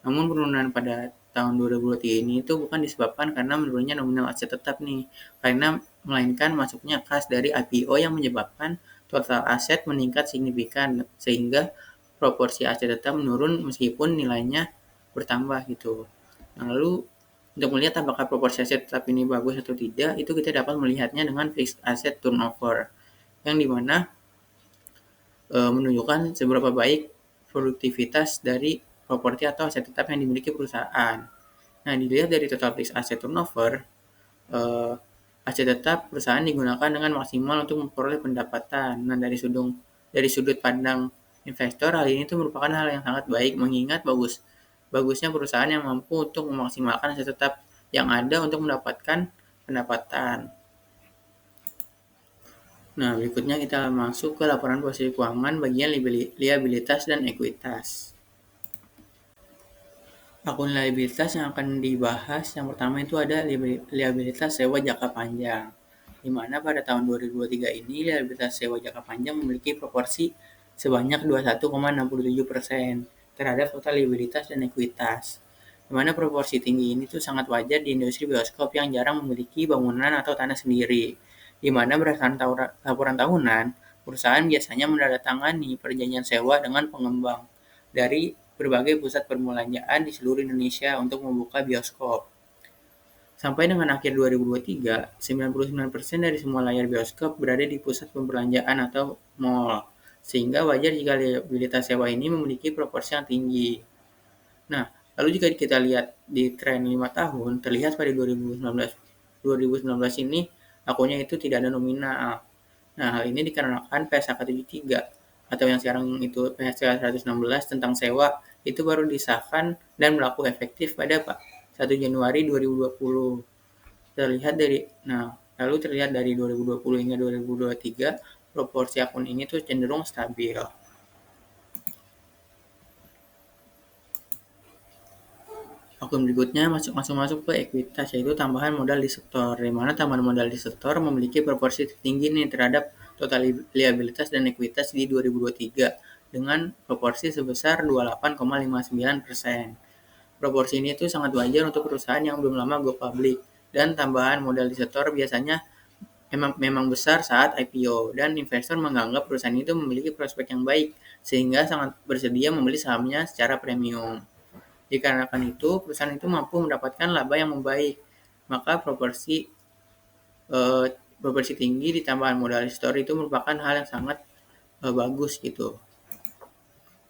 Speaker 1: Namun penurunan pada tahun 2023 ini itu bukan disebabkan karena menurunnya nominal aset tetap nih, karena melainkan masuknya kas dari IPO yang menyebabkan total aset meningkat signifikan sehingga proporsi aset tetap menurun meskipun nilainya bertambah gitu. Nah, lalu untuk melihat apakah proporsi aset tetap ini bagus atau tidak, itu kita dapat melihatnya dengan fixed asset turnover, yang dimana menunjukkan seberapa baik produktivitas dari properti atau aset tetap yang dimiliki perusahaan. Nah, dilihat dari total fixed asset turnover, eh, aset tetap perusahaan digunakan dengan maksimal untuk memperoleh pendapatan. Nah, dari sudut pandang investor, hal ini tuh merupakan hal yang sangat baik mengingat bagusnya perusahaan yang mampu untuk memaksimalkan aset tetap yang ada untuk mendapatkan pendapatan. Nah, berikutnya kita masuk ke laporan posisi keuangan bagian liabilitas dan ekuitas. Akun liabilitas yang akan dibahas yang pertama itu ada liabilitas sewa jangka panjang, di mana pada tahun 2023 ini liabilitas sewa jangka panjang memiliki proporsi sebanyak 21,67% terhadap total liabilitas dan ekuitas. Di mana proporsi tinggi ini tuh sangat wajar di industri bioskop yang jarang memiliki bangunan atau tanah sendiri, di mana berdasarkan laporan tahunan, perusahaan biasanya menandatangani perjanjian sewa dengan pengembang dari berbagai pusat perbelanjaan di seluruh Indonesia untuk membuka bioskop. Sampai dengan akhir 2023, 99% dari semua layar bioskop berada di pusat perbelanjaan atau mall, sehingga wajar jika liabilitas sewa ini memiliki proporsi yang tinggi. Nah, lalu jika kita lihat di tren 5 tahun, terlihat pada 2019 ini akunnya itu tidak ada nominal. Nah, hal ini dikarenakan PSAK 73 atau yang sekarang itu PSAK 116 tentang sewa itu baru disahkan dan berlaku efektif pada 1 Januari 2020. Lalu terlihat dari 2020 hingga 2023 proporsi akun ini tuh cenderung stabil. Akun berikutnya masuk ke ekuitas, yaitu tambahan modal di sektor, di mana tambahan modal di sektor memiliki proporsi tertinggi nih terhadap total liabilitas dan ekuitas di 2023 dengan proporsi sebesar 28,59%. Proporsi ini tuh sangat wajar untuk perusahaan yang belum lama go public, dan tambahan modal di sektor biasanya memang besar saat IPO, dan investor menganggap perusahaan itu memiliki prospek yang baik sehingga sangat bersedia membeli sahamnya secara premium. Dikarenakan itu, perusahaan itu mampu mendapatkan laba yang membaik, maka eh, proporsi tinggi di tambahan modal store itu merupakan hal yang sangat bagus gitu.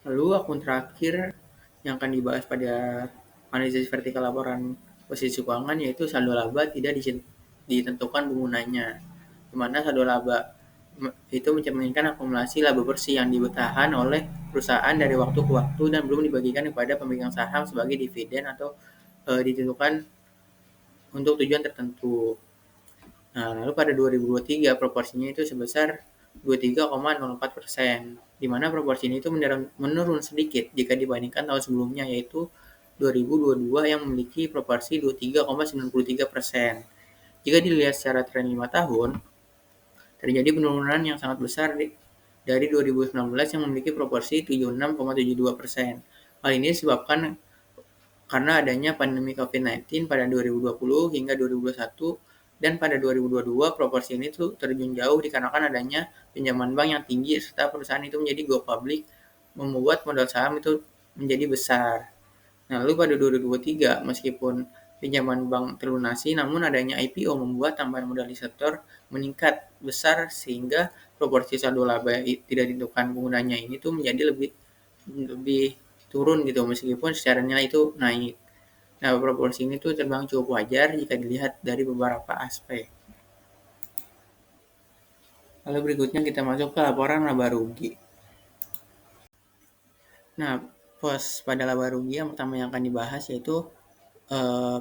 Speaker 1: Lalu akun terakhir yang akan dibahas pada analisis vertikal laporan posisi keuangan yaitu saldo laba tidak ditentukan penggunanya, di mana saldo laba itu mencerminkan akumulasi laba bersih yang ditahan oleh perusahaan dari waktu ke waktu dan belum dibagikan kepada pemegang saham sebagai dividen atau ditentukan untuk tujuan tertentu. Nah, lalu pada 2023 proporsinya itu sebesar 23,04%, di mana proporsi ini itu menurun sedikit jika dibandingkan tahun sebelumnya yaitu 2022 yang memiliki proporsi 23,93%. Jika dilihat secara tren 5 tahun, terjadi penurunan yang sangat besar dari 2019 yang memiliki proporsi 76,72%. Hal ini disebabkan karena adanya pandemi COVID-19 pada 2020 hingga 2021, dan pada 2022 proporsi ini tuh terjun jauh dikarenakan adanya pinjaman bank yang tinggi serta perusahaan itu menjadi go public membuat modal saham itu menjadi besar. Nah, lalu pada 2023 meskipun pinjaman bank terlunasi, namun adanya IPO membuat tambahan modal di sektor meningkat besar sehingga proporsi saldo laba tidak ditentukan penggunanya ini tuh menjadi lebih lebih turun gitu meskipun secara nilai itu naik. Nah, proporsi ini tuh terbilang cukup wajar jika dilihat dari beberapa aspek. Lalu berikutnya kita masuk ke laporan laba rugi. Nah, pos pada laba rugi yang pertama yang akan dibahas yaitu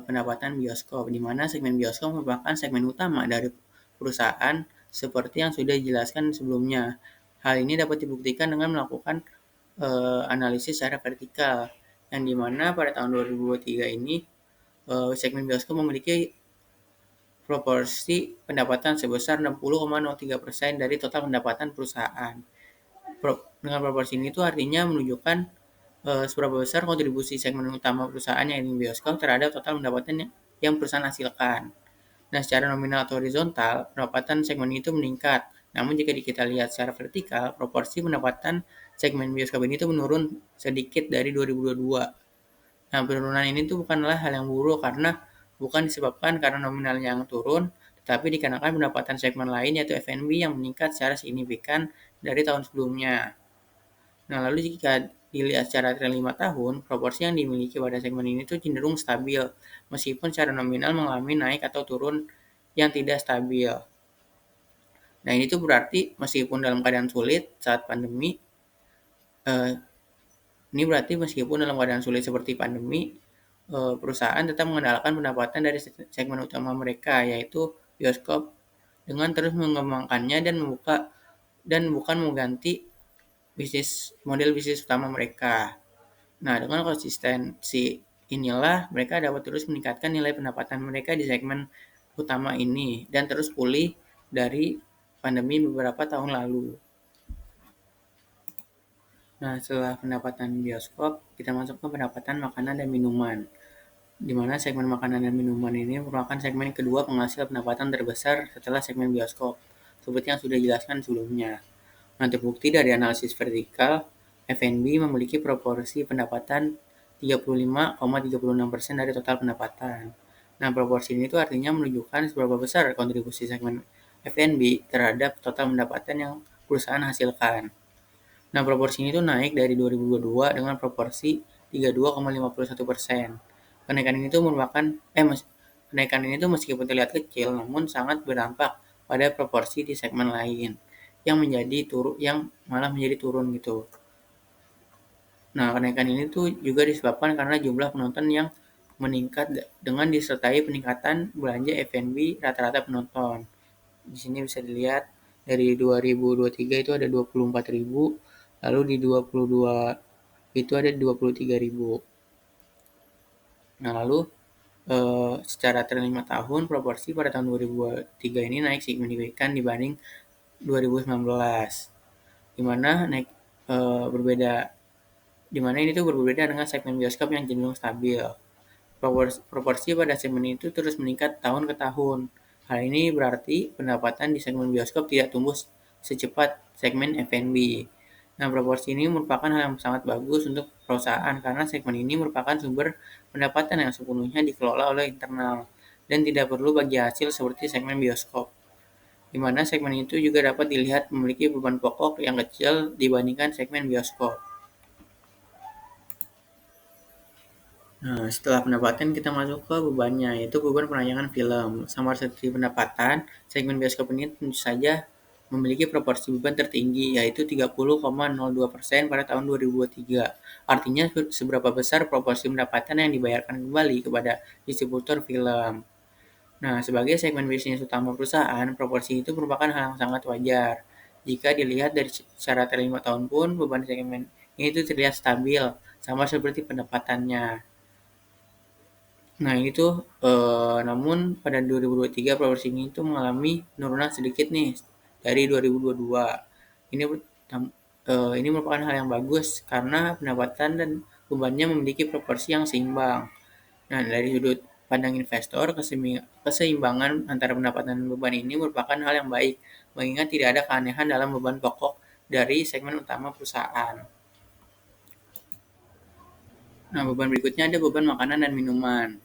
Speaker 1: pendapatan bioskop, di mana segmen bioskop merupakan segmen utama dari perusahaan seperti yang sudah dijelaskan sebelumnya. Hal ini dapat dibuktikan dengan melakukan analisis secara vertikal, yang dimana pada tahun 2023 ini segmen bioskop memiliki proporsi pendapatan sebesar 60,03% dari total pendapatan perusahaan. Dengan proporsi ini itu artinya menunjukkan seberapa besar kontribusi segmen utama perusahaan yang ini bioskop terhadap total pendapatan yang perusahaan hasilkan. Nah, secara nominal atau horizontal, pendapatan segmen itu meningkat. Namun jika kita lihat secara vertikal, proporsi pendapatan segmen bioskop ini tuh menurun sedikit dari 2022. Nah, penurunan ini tuh bukanlah hal yang buruk karena bukan disebabkan karena nominalnya yang turun, tetapi dikarenakan pendapatan segmen lain yaitu F&B yang meningkat secara signifikan dari tahun sebelumnya. Nah, lalu jika dilihat secara tren 5 tahun, proporsi yang dimiliki pada segmen ini tuh cenderung stabil, meskipun secara nominal mengalami naik atau turun yang tidak stabil. Nah, ini tuh berarti meskipun dalam keadaan sulit saat pandemi, eh, ini berarti meskipun dalam keadaan sulit seperti pandemi, perusahaan tetap mengandalkan pendapatan dari segmen utama mereka, yaitu bioskop, dengan terus mengembangkannya dan bukan mengganti model bisnis utama mereka. Nah, dengan konsistensi inilah mereka dapat terus meningkatkan nilai pendapatan mereka di segmen utama ini dan terus pulih dari pandemi beberapa tahun lalu. Nah, setelah pendapatan bioskop, kita masuk ke pendapatan makanan dan minuman, di mana segmen makanan dan minuman ini merupakan segmen kedua penghasil pendapatan terbesar setelah segmen bioskop, seperti yang sudah dijelaskan sebelumnya. Nah, terbukti dari analisis vertikal, F&B memiliki proporsi pendapatan 35,36% dari total pendapatan. Nah, proporsi ini tuh artinya menunjukkan seberapa besar kontribusi segmen F&B terhadap total pendapatan yang perusahaan hasilkan. Nah, proporsi ini tuh naik dari 2022 dengan proporsi 32,51%. Kenaikan ini tuh merupakan kenaikan ini tuh meskipun terlihat kecil namun sangat berdampak pada proporsi di segmen lain yang malah menjadi turun gitu. Nah, kenaikan ini tuh juga disebabkan karena jumlah penonton yang meningkat dengan disertai peningkatan belanja F&B rata-rata penonton. Di sini bisa dilihat dari 2023 itu ada 24.000, lalu di 22 itu ada 23.000. Nah, lalu secara tren 5 tahun, proporsi pada tahun 2023 ini naik signifikan dibanding 2019, di mana berbeda, di mana ini tuh berbeda dengan segmen bioskop yang cenderung stabil. Proporsi pada segmen itu terus meningkat tahun ke tahun. Hal ini berarti pendapatan di segmen bioskop tidak tumbuh secepat segmen F&B. Nah, proporsi ini merupakan hal yang sangat bagus untuk perusahaan karena segmen ini merupakan sumber pendapatan yang sepenuhnya dikelola oleh internal dan tidak perlu bagi hasil seperti segmen bioskop, di mana segmen itu juga dapat dilihat memiliki beban pokok yang kecil dibandingkan segmen bioskop. Nah, setelah pendapatan kita masuk ke bebannya, yaitu beban penayangan film. Sama seperti pendapatan, segmen bioskop ini tentu saja memiliki proporsi beban tertinggi, yaitu 30,02% pada tahun 2023. Artinya seberapa besar proporsi pendapatan yang dibayarkan kembali kepada distributor film. Nah, sebagai segmen bisnis utama perusahaan, proporsi itu merupakan hal yang sangat wajar. Jika dilihat dari secara 5 tahun pun, beban segmen ini itu terlihat stabil, sama seperti pendapatannya. Nah, ini tuh, namun pada 2023 proporsi ini tuh mengalami penurunan sedikit nih dari 2022. Ini ini merupakan hal yang bagus karena pendapatan dan bebannya memiliki proporsi yang seimbang. Nah, dari sudut pandang investor, keseimbangan antara pendapatan dan beban ini merupakan hal yang baik, mengingat tidak ada keanehan dalam beban pokok dari segmen utama perusahaan. Nah, beban berikutnya ada beban makanan dan minuman.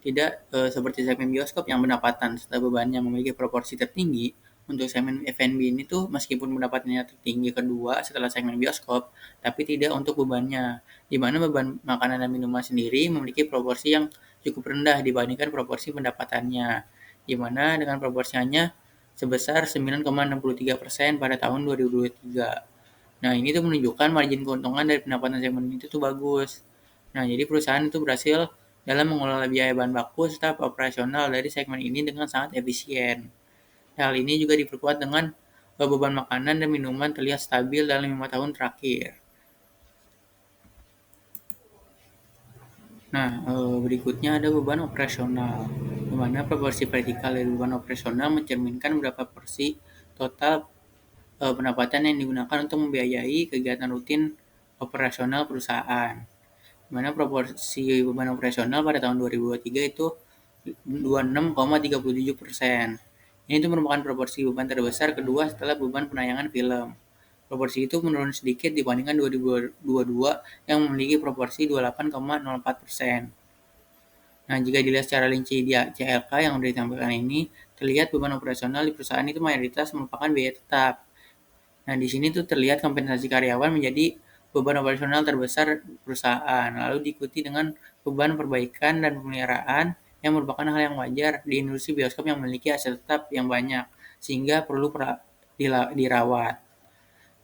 Speaker 1: Tidak seperti segmen bioskop yang pendapatan serta bebannya memiliki proporsi tertinggi, untuk segmen F&B ini tuh meskipun pendapatannya tertinggi kedua setelah segmen bioskop, tapi tidak untuk bebannya, di mana beban makanan dan minuman sendiri memiliki proporsi yang cukup rendah dibandingkan proporsi pendapatannya, di mana dengan proporsinya sebesar 9,63% pada tahun 2023. Nah, ini tuh menunjukkan margin keuntungan dari pendapatan segmen itu tuh bagus. Nah, jadi perusahaan itu berhasil dalam mengelola biaya bahan baku serta operasional dari segmen ini dengan sangat efisien. Hal ini juga diperkuat dengan beban makanan dan minuman terlihat stabil dalam 5 tahun terakhir. Nah, berikutnya ada beban operasional, di mana proporsi vertikal dari beban operasional mencerminkan berapa porsi total pendapatan yang digunakan untuk membiayai kegiatan rutin operasional perusahaan. Di mana proporsi beban operasional pada tahun 2023 itu 26,37%. Ini itu merupakan proporsi beban terbesar kedua setelah beban penayangan film. Proporsi itu menurun sedikit dibandingkan 2022 yang memiliki proporsi 28,04%. Nah, jika dilihat secara rinci di CLK yang sudah ditampilkan ini, terlihat beban operasional di perusahaan itu mayoritas merupakan biaya tetap. Nah, di sini tuh terlihat kompensasi karyawan menjadi beban operasional terbesar perusahaan, lalu diikuti dengan beban perbaikan dan pemeliharaan yang merupakan hal yang wajar di industri bioskop yang memiliki aset tetap yang banyak, sehingga perlu dirawat.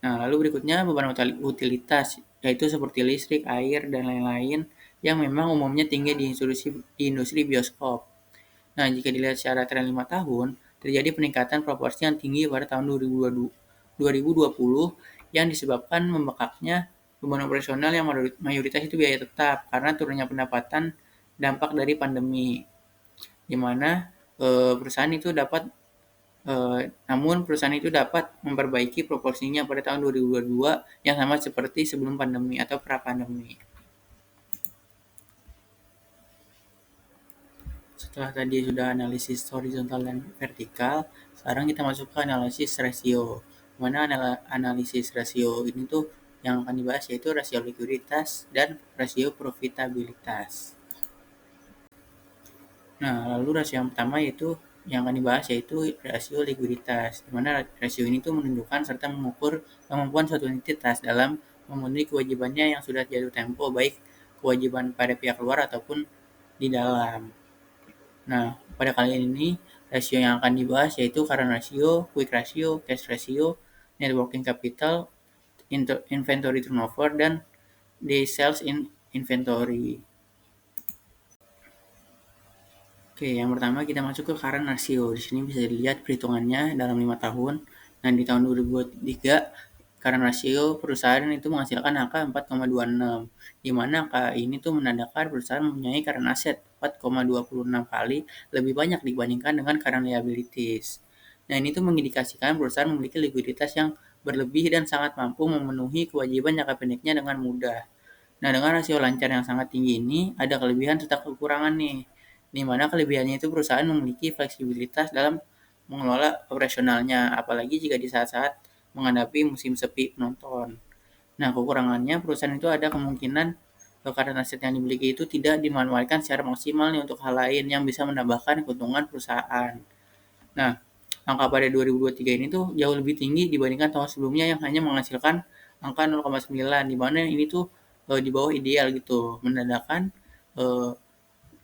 Speaker 1: Nah, lalu berikutnya beban utilitas, yaitu seperti listrik, air, dan lain-lain yang memang umumnya tinggi di industri bioskop. Nah, jika dilihat secara tren 5 tahun, terjadi peningkatan proporsi yang tinggi pada tahun 2020 yang disebabkan membengkaknya beban operasional yang mayoritas itu biaya tetap karena turunnya pendapatan dampak dari pandemi, di mana perusahaan itu dapat namun perusahaan itu dapat memperbaiki proporsinya pada tahun 2022 yang sama seperti sebelum pandemi atau pra-pandemi. Setelah tadi sudah analisis horizontal dan vertikal, sekarang kita masuk ke analisis rasio. Mana analisis rasio ini tuh yang akan dibahas yaitu rasio likuiditas dan rasio profitabilitas. Nah, lalu rasio yang pertama yaitu yang akan dibahas yaitu rasio likuiditas, di mana rasio ini tuh menunjukkan serta mengukur kemampuan suatu entitas dalam memenuhi kewajibannya yang sudah jatuh tempo, baik kewajiban pada pihak luar ataupun di dalam. Nah, pada kali ini rasio yang akan dibahas yaitu current ratio, quick ratio, cash ratio, net working capital, inventory turnover, dan day sales in inventory. Oke, yang pertama kita masuk ke current ratio. Di sini bisa dilihat perhitungannya dalam 5 tahun. Nah, di tahun 2023 current ratio perusahaan itu menghasilkan angka 4,26, di mana angka ini tuh menandakan perusahaan mempunyai current asset 4,26 kali lebih banyak dibandingkan dengan current liabilities. Nah, ini tuh mengindikasikan perusahaan memiliki likuiditas yang berlebih dan sangat mampu memenuhi kewajiban jangka pendeknya dengan mudah. Nah, dengan rasio lancar yang sangat tinggi ini, ada kelebihan serta kekurangan nih. Di mana kelebihannya itu perusahaan memiliki fleksibilitas dalam mengelola operasionalnya, apalagi jika di saat-saat menghadapi musim sepi penonton. Nah, kekurangannya perusahaan itu ada kemungkinan karena aset yang dimiliki itu tidak dimanfaatkan secara maksimal nih untuk hal lain yang bisa menambahkan keuntungan perusahaan. Nah, angka pada 2023 ini tuh jauh lebih tinggi dibandingkan tahun sebelumnya yang hanya menghasilkan angka 0,9, di mana ini tuh di bawah ideal gitu, menandakan eh,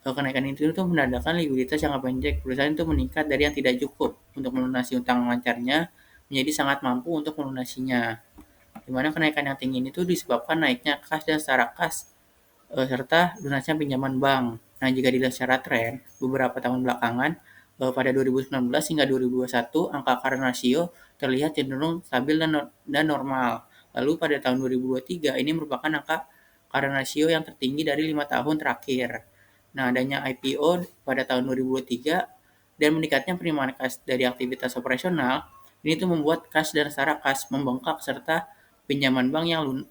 Speaker 1: kenaikan itu tuh menandakan likuiditas jangka pendek perusahaan itu meningkat dari yang tidak cukup untuk melunasi utang lancarnya menjadi sangat mampu untuk melunasinya. Di mana kenaikan yang tinggi ini tuh disebabkan naiknya kas dan setara kas serta lunasnya pinjaman bank. Nah, jika dilihat secara tren beberapa tahun belakangan, pada 2019 hingga 2021 angka current ratio terlihat cenderung stabil dan normal. Lalu pada tahun 2023 ini merupakan angka current ratio yang tertinggi dari 5 tahun terakhir. Nah, adanya IPO pada tahun 2023 dan meningkatnya penerimaan kas dari aktivitas operasional, ini tuh membuat kas dan setara kas membengkak serta pinjaman bank yang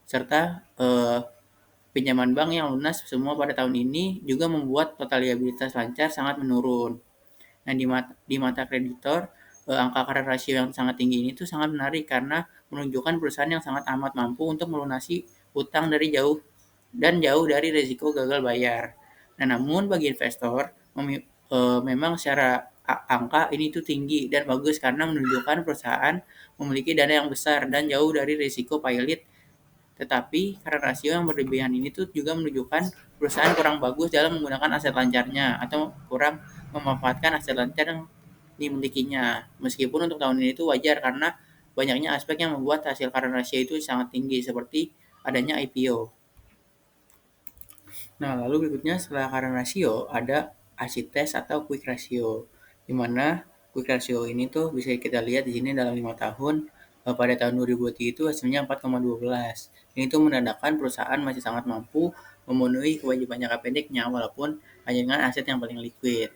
Speaker 1: serta pinjaman bank yang lunas semua pada tahun ini juga membuat total liabilitas lancar sangat menurun. Nah, di mata kreditor, angka current ratio yang sangat tinggi ini tuh sangat menarik karena menunjukkan perusahaan yang sangat amat mampu untuk melunasi utang dari jauh dari risiko gagal bayar. Nah, namun bagi investor, memang secara angka ini tuh tinggi dan bagus karena menunjukkan perusahaan memiliki dana yang besar dan jauh dari risiko pilot. Tetapi karena rasio yang berlebihan ini tuh juga menunjukkan perusahaan kurang bagus dalam menggunakan aset lancarnya atau kurang memanfaatkan aset lancar yang dimilikinya. Meskipun untuk tahun ini itu wajar karena banyaknya aspek yang membuat hasil current ratio itu sangat tinggi seperti adanya IPO. Nah, lalu berikutnya setelah current ratio ada acid test atau quick ratio, di mana quick ratio ini tuh bisa kita lihat di sini dalam 5 tahun. Pada tahun 2023 itu hasilnya 4,12. Ini tuh menandakan perusahaan masih sangat mampu memenuhi kewajiban jangka pendeknya walaupun hanya dengan aset yang paling liquid.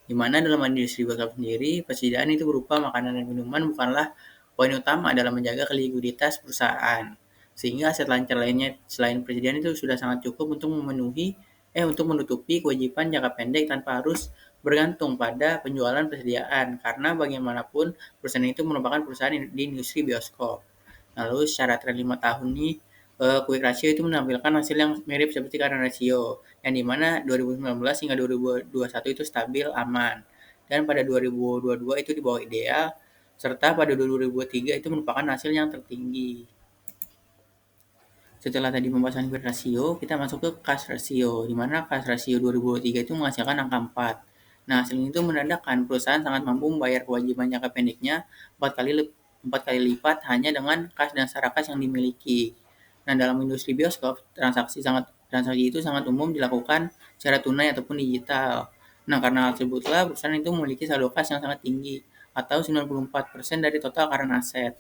Speaker 1: Di mana dalam industri bioskop sendiri, persediaan itu berupa makanan dan minuman bukanlah poin utama dalam menjaga likuiditas perusahaan. Sehingga aset lancar lainnya selain persediaan itu sudah sangat cukup untuk menutupi kewajiban jangka pendek tanpa harus bergantung pada penjualan persediaan. Karena bagaimanapun perusahaan itu merupakan perusahaan di industri bioskop. Lalu secara tren 5 tahun nih, Quick Ratio itu menampilkan hasil yang mirip seperti current ratio, yang dimana 2019 hingga 2021 itu stabil aman. Dan pada 2022 itu di bawah ideal, serta pada 2023 itu merupakan hasil yang tertinggi. Setelah tadi pembahasan Quick Ratio, kita masuk ke Cash Ratio, di mana Cash Ratio 2023 itu menghasilkan angka 4. Nah, hasil ini itu menandakan perusahaan sangat mampu membayar kewajiban jangka pendeknya 4 kali lipat hanya dengan kas dan secara kas yang dimiliki. Nah, dalam industri bioskop, transaksi itu sangat umum dilakukan secara tunai ataupun digital. Nah, karena hal tersebutlah perusahaan itu memiliki saldo kas yang sangat tinggi atau 94% dari total current aset.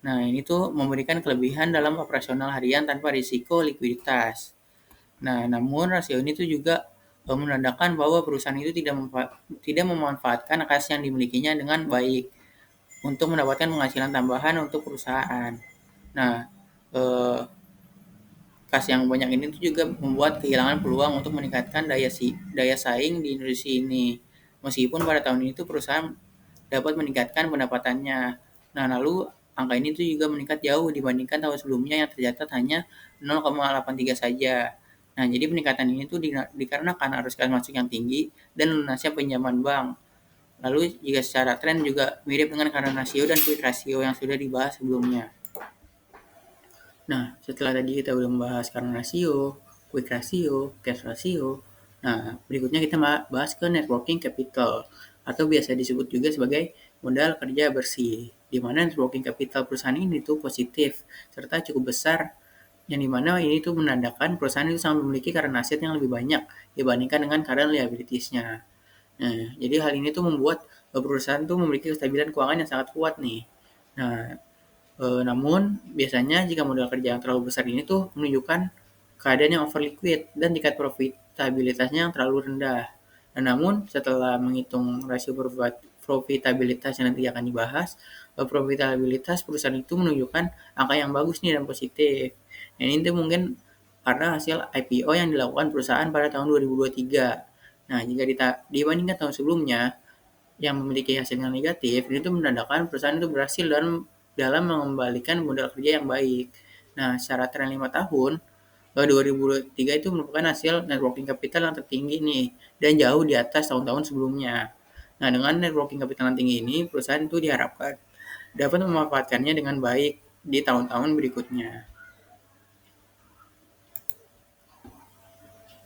Speaker 1: Nah, ini tuh memberikan kelebihan dalam operasional harian tanpa risiko likuiditas. Nah, namun rasio ini tuh juga menandakan bahwa perusahaan itu tidak memanfaatkan kas yang dimilikinya dengan baik untuk mendapatkan penghasilan tambahan untuk perusahaan. Nah, eh, kas yang banyak ini tuh juga membuat kehilangan peluang untuk meningkatkan daya saing di industri ini. Meskipun pada tahun ini tuh perusahaan dapat meningkatkan pendapatannya. Nah, lalu angka ini tuh juga meningkat jauh dibandingkan tahun sebelumnya yang tercatat hanya 0,83 saja. Nah, jadi peningkatan ini tuh dikarenakan arus kas masuk yang tinggi dan lunasnya pinjaman bank. Lalu jika secara tren juga mirip dengan current ratio dan quick ratio yang sudah dibahas sebelumnya. Nah, setelah tadi kita udah membahas current ratio, quick ratio, cash ratio. Nah, berikutnya kita bahas ke net working capital atau biasa disebut juga sebagai modal kerja bersih. Di mana net working capital perusahaan ini tuh positif serta cukup besar yang dimana ini tuh menandakan perusahaan itu sangat memiliki current aset yang lebih banyak dibandingkan dengan current liabilities-nya. Nah, jadi hal ini tuh membuat perusahaan tuh memiliki kestabilan keuangan yang sangat kuat nih. Nah, namun biasanya jika modal kerja yang terlalu besar ini tuh menunjukkan keadaan yang over liquid dan tingkat profitabilitasnya yang terlalu rendah. Dan namun setelah menghitung rasio profitabilitas yang nanti akan dibahas, profitabilitas perusahaan itu menunjukkan angka yang bagus nih dan positif. Nah, ini tuh mungkin karena hasil IPO yang dilakukan perusahaan pada tahun 2023. Nah, jika dibandingkan tahun sebelumnya, yang memiliki hasil yang negatif, ini tuh menandakan perusahaan itu berhasil dalam mengembalikan modal kerja yang baik. Nah, secara tren 5 tahun, 2023 itu merupakan hasil net working capital yang tertinggi nih, dan jauh di atas tahun-tahun sebelumnya. Nah, dengan net working capital yang tinggi ini, perusahaan itu diharapkan dapat memanfaatkannya dengan baik di tahun-tahun berikutnya.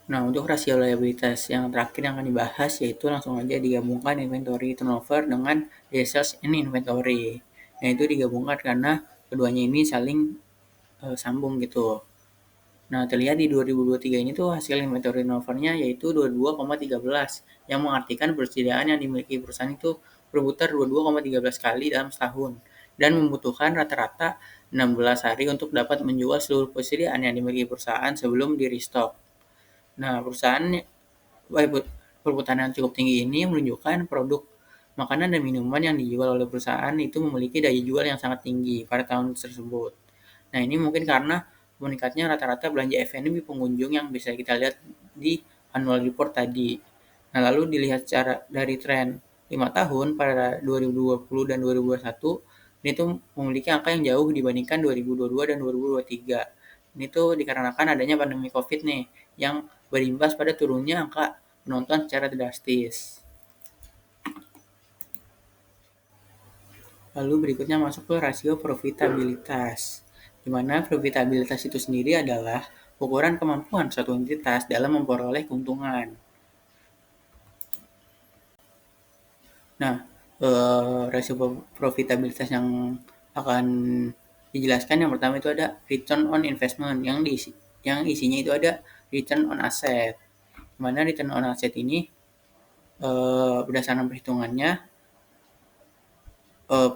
Speaker 1: Nah, untuk rasio liabilitas yang terakhir yang akan dibahas yaitu langsung aja digabungkan inventory turnover dengan days sales in inventory. Nah, itu digabungkan karena keduanya ini saling sambung gitu. Nah, terlihat di 2023 ini tuh hasil inventory turnover-nya yaitu 22,13 yang mengartikan persediaan yang dimiliki perusahaan itu berputar 22,13 kali dalam setahun dan membutuhkan rata-rata 16 hari untuk dapat menjual seluruh persediaan yang dimiliki perusahaan sebelum di restock. Nah, perputaran yang cukup tinggi ini menunjukkan produk makanan dan minuman yang dijual oleh perusahaan itu memiliki daya jual yang sangat tinggi pada tahun tersebut. Nah, ini mungkin karena meningkatnya rata-rata belanja F&B pengunjung yang bisa kita lihat di annual report tadi. Nah, lalu dilihat secara dari tren 5 tahun pada 2020 dan 2021, ini tuh memiliki angka yang jauh dibandingkan 2022 dan 2023. Ini tuh dikarenakan adanya pandemi COVID nih, yang berimbas pada turunnya angka penonton secara drastis. Lalu berikutnya masuk ke rasio profitabilitas, di mana profitabilitas itu sendiri adalah ukuran kemampuan suatu entitas dalam memperoleh keuntungan. Nah, rasio profitabilitas yang akan dijelaskan yang pertama itu ada return on investment yang isinya itu ada return on asset. Di mana return on asset ini berdasarkan perhitungannya eh,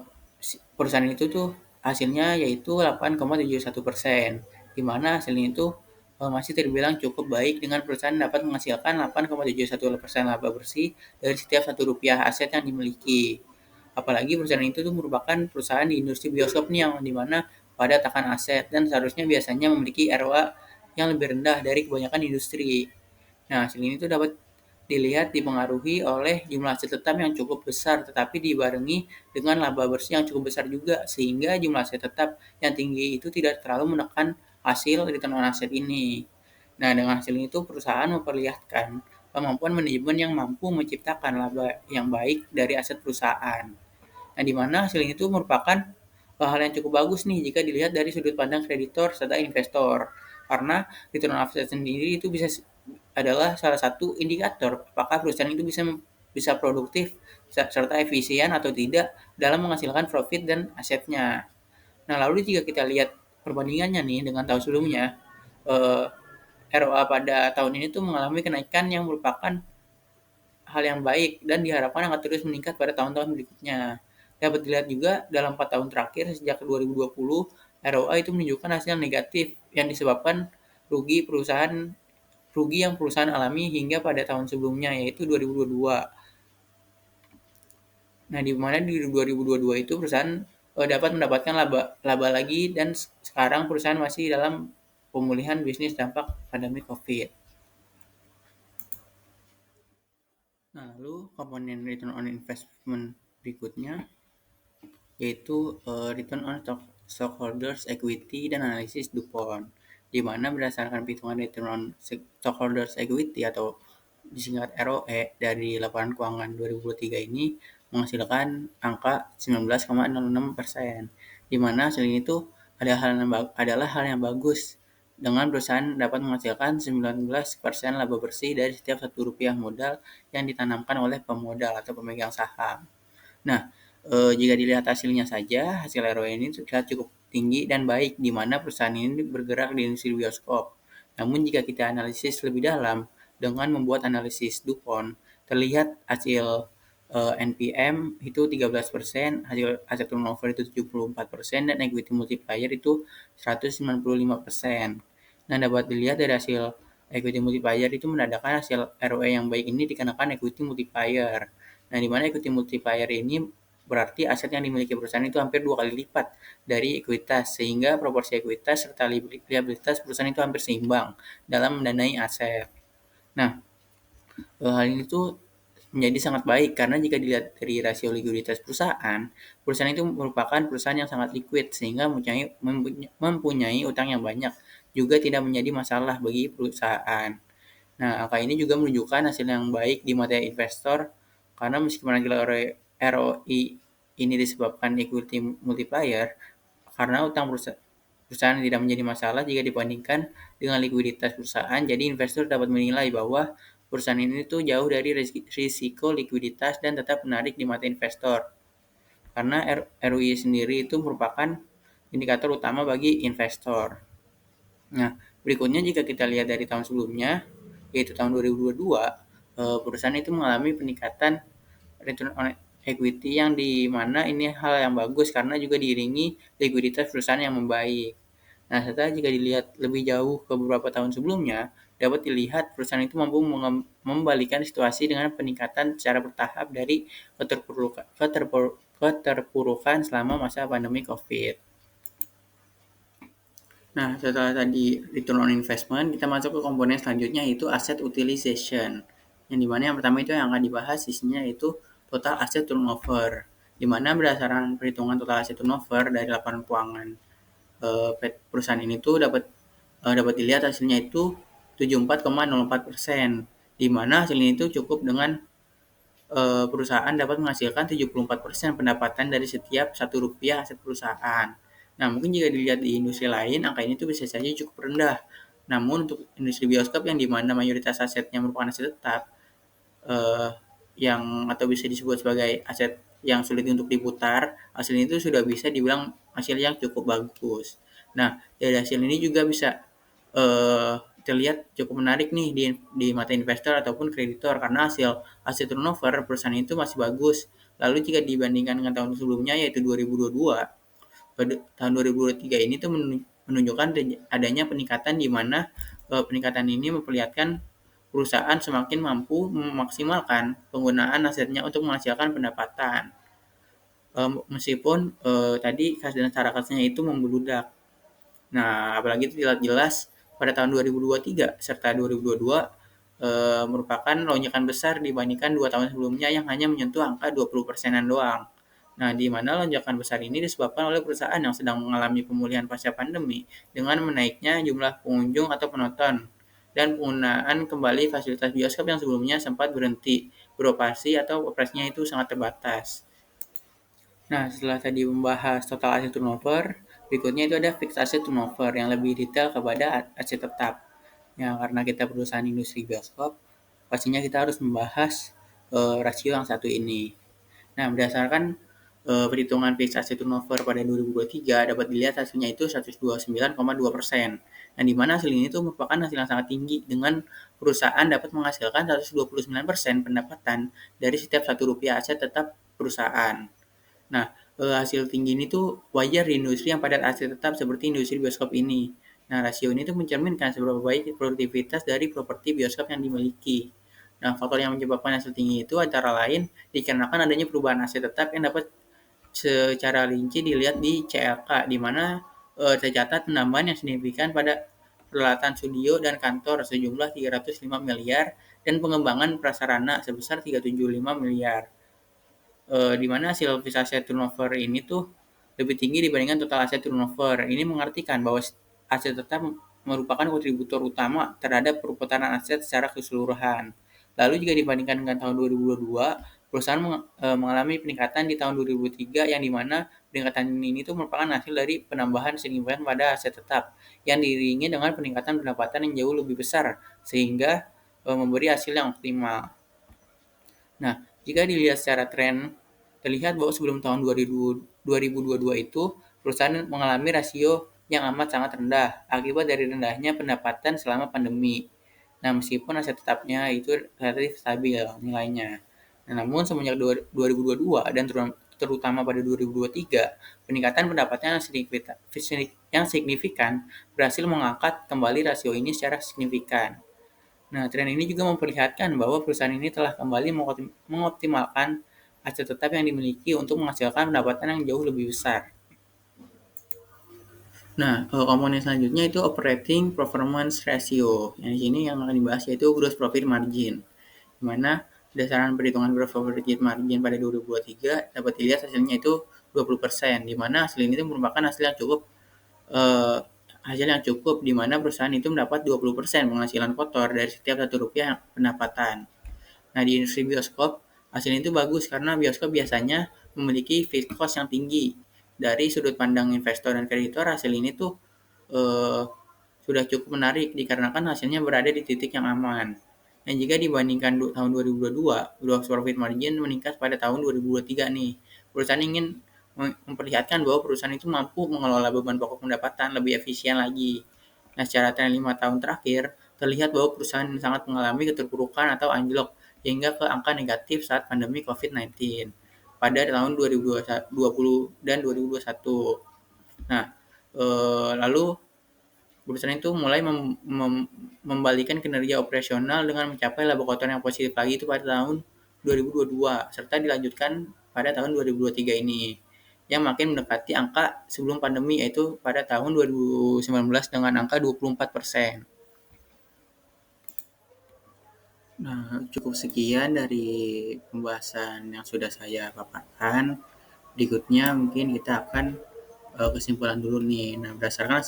Speaker 1: perusahaan itu tuh hasilnya yaitu 8,71%, di mana hasilnya itu masih terbilang cukup baik dengan perusahaan dapat menghasilkan 8,71% laba bersih dari setiap Rp1 aset yang dimiliki. Apalagi perusahaan itu tuh merupakan perusahaan di industri bioskop nih yang dimana pada takaran aset dan seharusnya biasanya memiliki ROA yang lebih rendah dari kebanyakan industri. Nah, hasil ini tuh dapat dilihat dipengaruhi oleh jumlah aset tetap yang cukup besar, tetapi dibarengi dengan laba bersih yang cukup besar juga, sehingga jumlah aset tetap yang tinggi itu tidak terlalu menekan hasil return on asset ini. Nah, dengan hasil ini tuh perusahaan memperlihatkan kemampuan manajemen yang mampu menciptakan laba yang baik dari aset perusahaan. Nah, di mana hasil ini tuh merupakan hal yang cukup bagus nih jika dilihat dari sudut pandang kreditor serta investor. Karena return on asset sendiri itu adalah salah satu indikator apakah perusahaan itu bisa produktif serta efisien atau tidak dalam menghasilkan profit dan asetnya. Nah, lalu jika kita lihat perbandingannya nih dengan tahun sebelumnya, eh, ROA pada tahun ini tuh mengalami kenaikan yang merupakan hal yang baik dan diharapkan akan terus meningkat pada tahun-tahun berikutnya. Dapat dilihat juga dalam 4 tahun terakhir sejak 2020, ROA itu menunjukkan hasil negatif yang disebabkan rugi yang perusahaan alami hingga pada tahun sebelumnya yaitu 2022. Nah, di mana di 2022 itu perusahaan dapat mendapatkan laba laba lagi dan sekarang perusahaan masih dalam pemulihan bisnis dampak pandemi Covid. Nah, lalu komponen return on investment berikutnya yaitu return on stockholders equity dan analisis DuPont, di mana berdasarkan perhitungan return on stockholders equity atau disingkat ROE dari laporan keuangan 2023 ini menghasilkan angka 19,06%, di mana hasil ini tuh adalah hal yang bagus dengan perusahaan dapat menghasilkan 19% laba bersih dari setiap Rp1 modal yang ditanamkan oleh pemodal atau pemegang saham. Nah, jika dilihat hasilnya saja, hasil ROE ini terlihat cukup tinggi dan baik, di mana perusahaan ini bergerak di industri bioskop. Namun jika kita analisis lebih dalam dengan membuat analisis DuPont, terlihat hasil NPM itu 13%, hasil aset turnover itu 74%, dan equity multiplier itu 195%. Nah, dapat dilihat dari hasil equity multiplier itu menandakan hasil ROE yang baik ini dikarenakan equity multiplier. Nah, di mana equity multiplier ini berarti aset yang dimiliki perusahaan itu hampir 2 kali lipat dari ekuitas, sehingga proporsi ekuitas serta liabilitas perusahaan itu hampir seimbang dalam mendanai aset. Nah, hal ini tuh menjadi sangat baik karena jika dilihat dari rasio likuiditas perusahaan, perusahaan itu merupakan perusahaan yang sangat liquid sehingga mempunyai utang yang banyak, juga tidak menjadi masalah bagi perusahaan. Nah, angka ini juga menunjukkan hasil yang baik di mata investor karena meskipun ROI ini disebabkan equity multiplier, karena utang perusahaan tidak menjadi masalah jika dibandingkan dengan likuiditas perusahaan, jadi investor dapat menilai bahwa perusahaan ini tuh jauh dari risiko likuiditas dan tetap menarik di mata investor. Karena ROI sendiri itu merupakan indikator utama bagi investor. Nah, berikutnya jika kita lihat dari tahun sebelumnya, yaitu tahun 2022, perusahaan itu mengalami peningkatan return on equity yang di mana ini hal yang bagus karena juga diiringi likuiditas perusahaan yang membaik. Nah, serta jika dilihat lebih jauh ke beberapa tahun sebelumnya, dapat dilihat perusahaan itu mampu membalikan situasi dengan peningkatan secara bertahap dari keterpurukan selama masa pandemi COVID. Nah, setelah tadi return on investment, kita masuk ke komponen selanjutnya yaitu asset utilization. Yang dimana yang pertama itu yang akan dibahas isinya yaitu total asset turnover. Dimana berdasarkan perhitungan total asset turnover dari laporan keuangan perusahaan ini tuh dapat dilihat hasilnya itu 74,04%. Dimana hasil ini tuh cukup dengan perusahaan dapat menghasilkan 74% pendapatan dari setiap Rp1 aset perusahaan. Nah, mungkin jika dilihat di industri lain, angka ini tuh bisa saja cukup rendah. Namun untuk industri bioskop yang dimana mayoritas asetnya merupakan aset tetap, eh, yang atau bisa disebut sebagai aset yang sulit untuk diputar, hasil itu sudah bisa dibilang hasil yang cukup bagus. Nah, dari hasil ini juga bisa terlihat cukup menarik nih di mata investor ataupun kreditor karena hasil aset turnover perusahaan itu masih bagus. Lalu jika dibandingkan dengan tahun sebelumnya yaitu 2022, pada tahun 2023 ini tuh menunjukkan adanya peningkatan di mana peningkatan ini memperlihatkan perusahaan semakin mampu memaksimalkan penggunaan asetnya untuk menghasilkan pendapatan. meskipun tadi kas dan cara kasnya itu membludak. Nah, apalagi itu jelas pada tahun 2023 serta 2022 merupakan lonjakan besar dibandingkan 2 tahun sebelumnya yang hanya menyentuh angka 20%-an doang. Nah, di mana lonjakan besar ini disebabkan oleh perusahaan yang sedang mengalami pemulihan pasca pandemi dengan menaiknya jumlah pengunjung atau penonton dan penggunaan kembali fasilitas bioskop yang sebelumnya sempat berhenti beroperasi atau operasinya itu sangat terbatas. Nah, setelah tadi membahas total aset turnover, berikutnya itu ada fixed asset turnover yang lebih detail kepada aset tetap. Ya, karena kita perusahaan industri bioskop, pastinya kita harus membahas rasio yang satu ini. Nah, berdasarkan perhitungan fixed asset turnover pada 2023 dapat dilihat hasilnya itu 129,2%. Nah, di mana hasil ini tuh merupakan hasil yang sangat tinggi dengan perusahaan dapat menghasilkan 129% pendapatan dari setiap Rp1 aset tetap perusahaan. Nah, hasil tinggi ini tuh wajar di industri yang padat aset tetap seperti industri bioskop ini. Nah, rasio ini tuh mencerminkan seberapa baik produktivitas dari properti bioskop yang dimiliki. Nah, faktor yang menyebabkan hasil tinggi itu antara lain dikarenakan adanya perubahan aset tetap yang dapat secara rinci dilihat di CLK, di mana tercatat penambahan yang signifikan pada peralatan studio dan kantor sejumlah 305 miliar dan pengembangan prasarana sebesar 375 miliar. Di mana hasil fixed asset turnover ini tuh lebih tinggi dibandingkan total aset turnover. Ini mengartikan bahwa aset tetap merupakan kontributor utama terhadap perputaran aset secara keseluruhan. Lalu jika dibandingkan dengan tahun 2022, perusahaan mengalami peningkatan di tahun 2003 yang dimana peningkatan ini tuh merupakan hasil dari penambahan signifikan pada aset tetap yang diiringi dengan peningkatan pendapatan yang jauh lebih besar sehingga memberi hasil yang optimal. Nah, jika dilihat secara tren, terlihat bahwa sebelum tahun 2022 itu, perusahaan mengalami rasio yang amat sangat rendah akibat dari rendahnya pendapatan selama pandemi. Nah, meskipun aset tetapnya itu relatif stabil nilainya. Nah, namun semenjak 2022 dan terutama pada 2023, peningkatan pendapatan yang signifikan berhasil mengangkat kembali rasio ini secara signifikan. Nah, tren ini juga memperlihatkan bahwa perusahaan ini telah kembali mengoptimalkan aset tetap yang dimiliki untuk menghasilkan pendapatan yang jauh lebih besar. Nah, komponen selanjutnya itu operating performance ratio. Yang di sini yang akan dibahas yaitu gross profit margin. Di mana berdasarkan perhitungan gross profit margin pada 2023 dapat dilihat hasilnya itu 20%, di mana hasil ini merupakan eh, hasil yang cukup di mana perusahaan itu mendapat 20% penghasilan kotor dari setiap Rp1 pendapatan. Nah, di industri bioskop, hasilnya itu bagus karena bioskop biasanya memiliki fixed cost yang tinggi. Dari sudut pandang investor dan kreditor, hasil ini tuh eh, sudah cukup menarik dikarenakan hasilnya berada di titik yang aman. Dan jika dibandingkan tahun 2022, gross profit margin meningkat pada tahun 2023 nih. Perusahaan ingin memperlihatkan bahwa perusahaan itu mampu mengelola beban pokok pendapatan lebih efisien lagi. Nah, secara tren 5 tahun terakhir, terlihat bahwa perusahaan sangat mengalami keterpurukan atau anjlok hingga ke angka negatif saat pandemi COVID-19 pada tahun 2020 dan 2021. Nah, lalu perusahaan itu mulai membalikan kinerja operasional dengan mencapai laba kotor yang positif lagi itu pada tahun 2022 serta dilanjutkan pada tahun 2023 ini yang makin mendekati angka sebelum pandemi yaitu pada tahun 2019 dengan angka 24%. Nah, cukup sekian dari pembahasan yang sudah saya paparkan. Berikutnya mungkin kita akan kesimpulan dulu nih. Nah, berdasarkan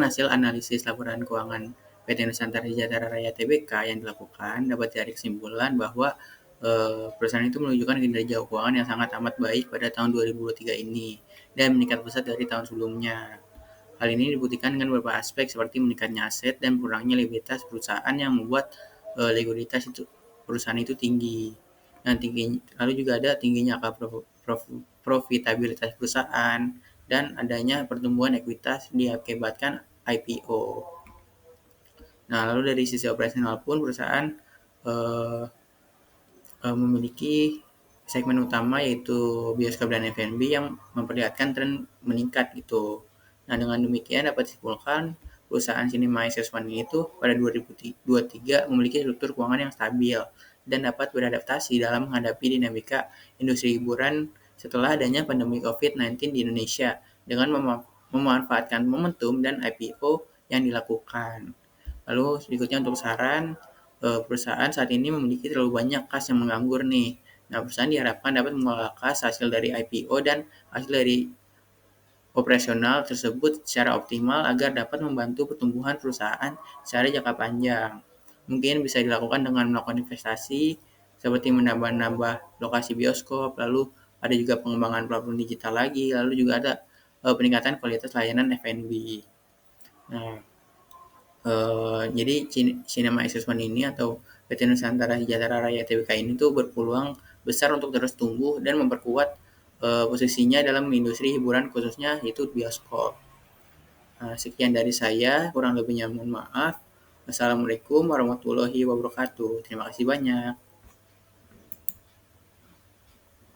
Speaker 1: hasil analisis laporan keuangan PT Nusantara Sejahtera Raya Tbk yang dilakukan, dapat ditarik kesimpulan bahwa perusahaan itu menunjukkan kinerja keuangan yang sangat amat baik pada tahun 2023 ini dan meningkat pesat dari tahun sebelumnya. Hal ini dibuktikan dengan beberapa aspek seperti meningkatnya aset dan kurangnya likuiditas perusahaan yang membuat likuiditas itu perusahaan itu tinggi. Dan lalu juga ada tingginya angka profitabilitas perusahaan dan adanya pertumbuhan ekuitas diakibatkan IPO. Nah, lalu dari sisi operasional pun perusahaan eh, memiliki segmen utama yaitu bioskop dan F&B yang memperlihatkan tren meningkat gitu. Nah, dengan demikian dapat disimpulkan perusahaan Cinema Excess One itu pada 2023 memiliki struktur keuangan yang stabil dan dapat beradaptasi dalam menghadapi dinamika industri hiburan setelah adanya pandemi COVID-19 di Indonesia dengan memanfaatkan momentum dan IPO yang dilakukan. Lalu berikutnya untuk saran, perusahaan saat ini memiliki terlalu banyak kas yang menganggur nih. Nah, perusahaan diharapkan dapat mengelola kas hasil dari IPO dan hasil dari operasional tersebut secara optimal agar dapat membantu pertumbuhan perusahaan secara jangka panjang. Mungkin bisa dilakukan dengan melakukan investasi seperti menambah-nambah lokasi bioskop, lalu ada juga pengembangan platform digital lagi, lalu juga ada peningkatan kualitas layanan F&B. Nah, jadi Cinema Assessment ini atau PT Nusantara Sejahtera Raya Tbk ini tuh berpeluang besar untuk terus tumbuh dan memperkuat posisinya dalam industri hiburan khususnya yaitu bioskop. Sekian dari saya, kurang lebihnya mohon maaf. Wassalamualaikum warahmatullahi wabarakatuh. Terima kasih banyak.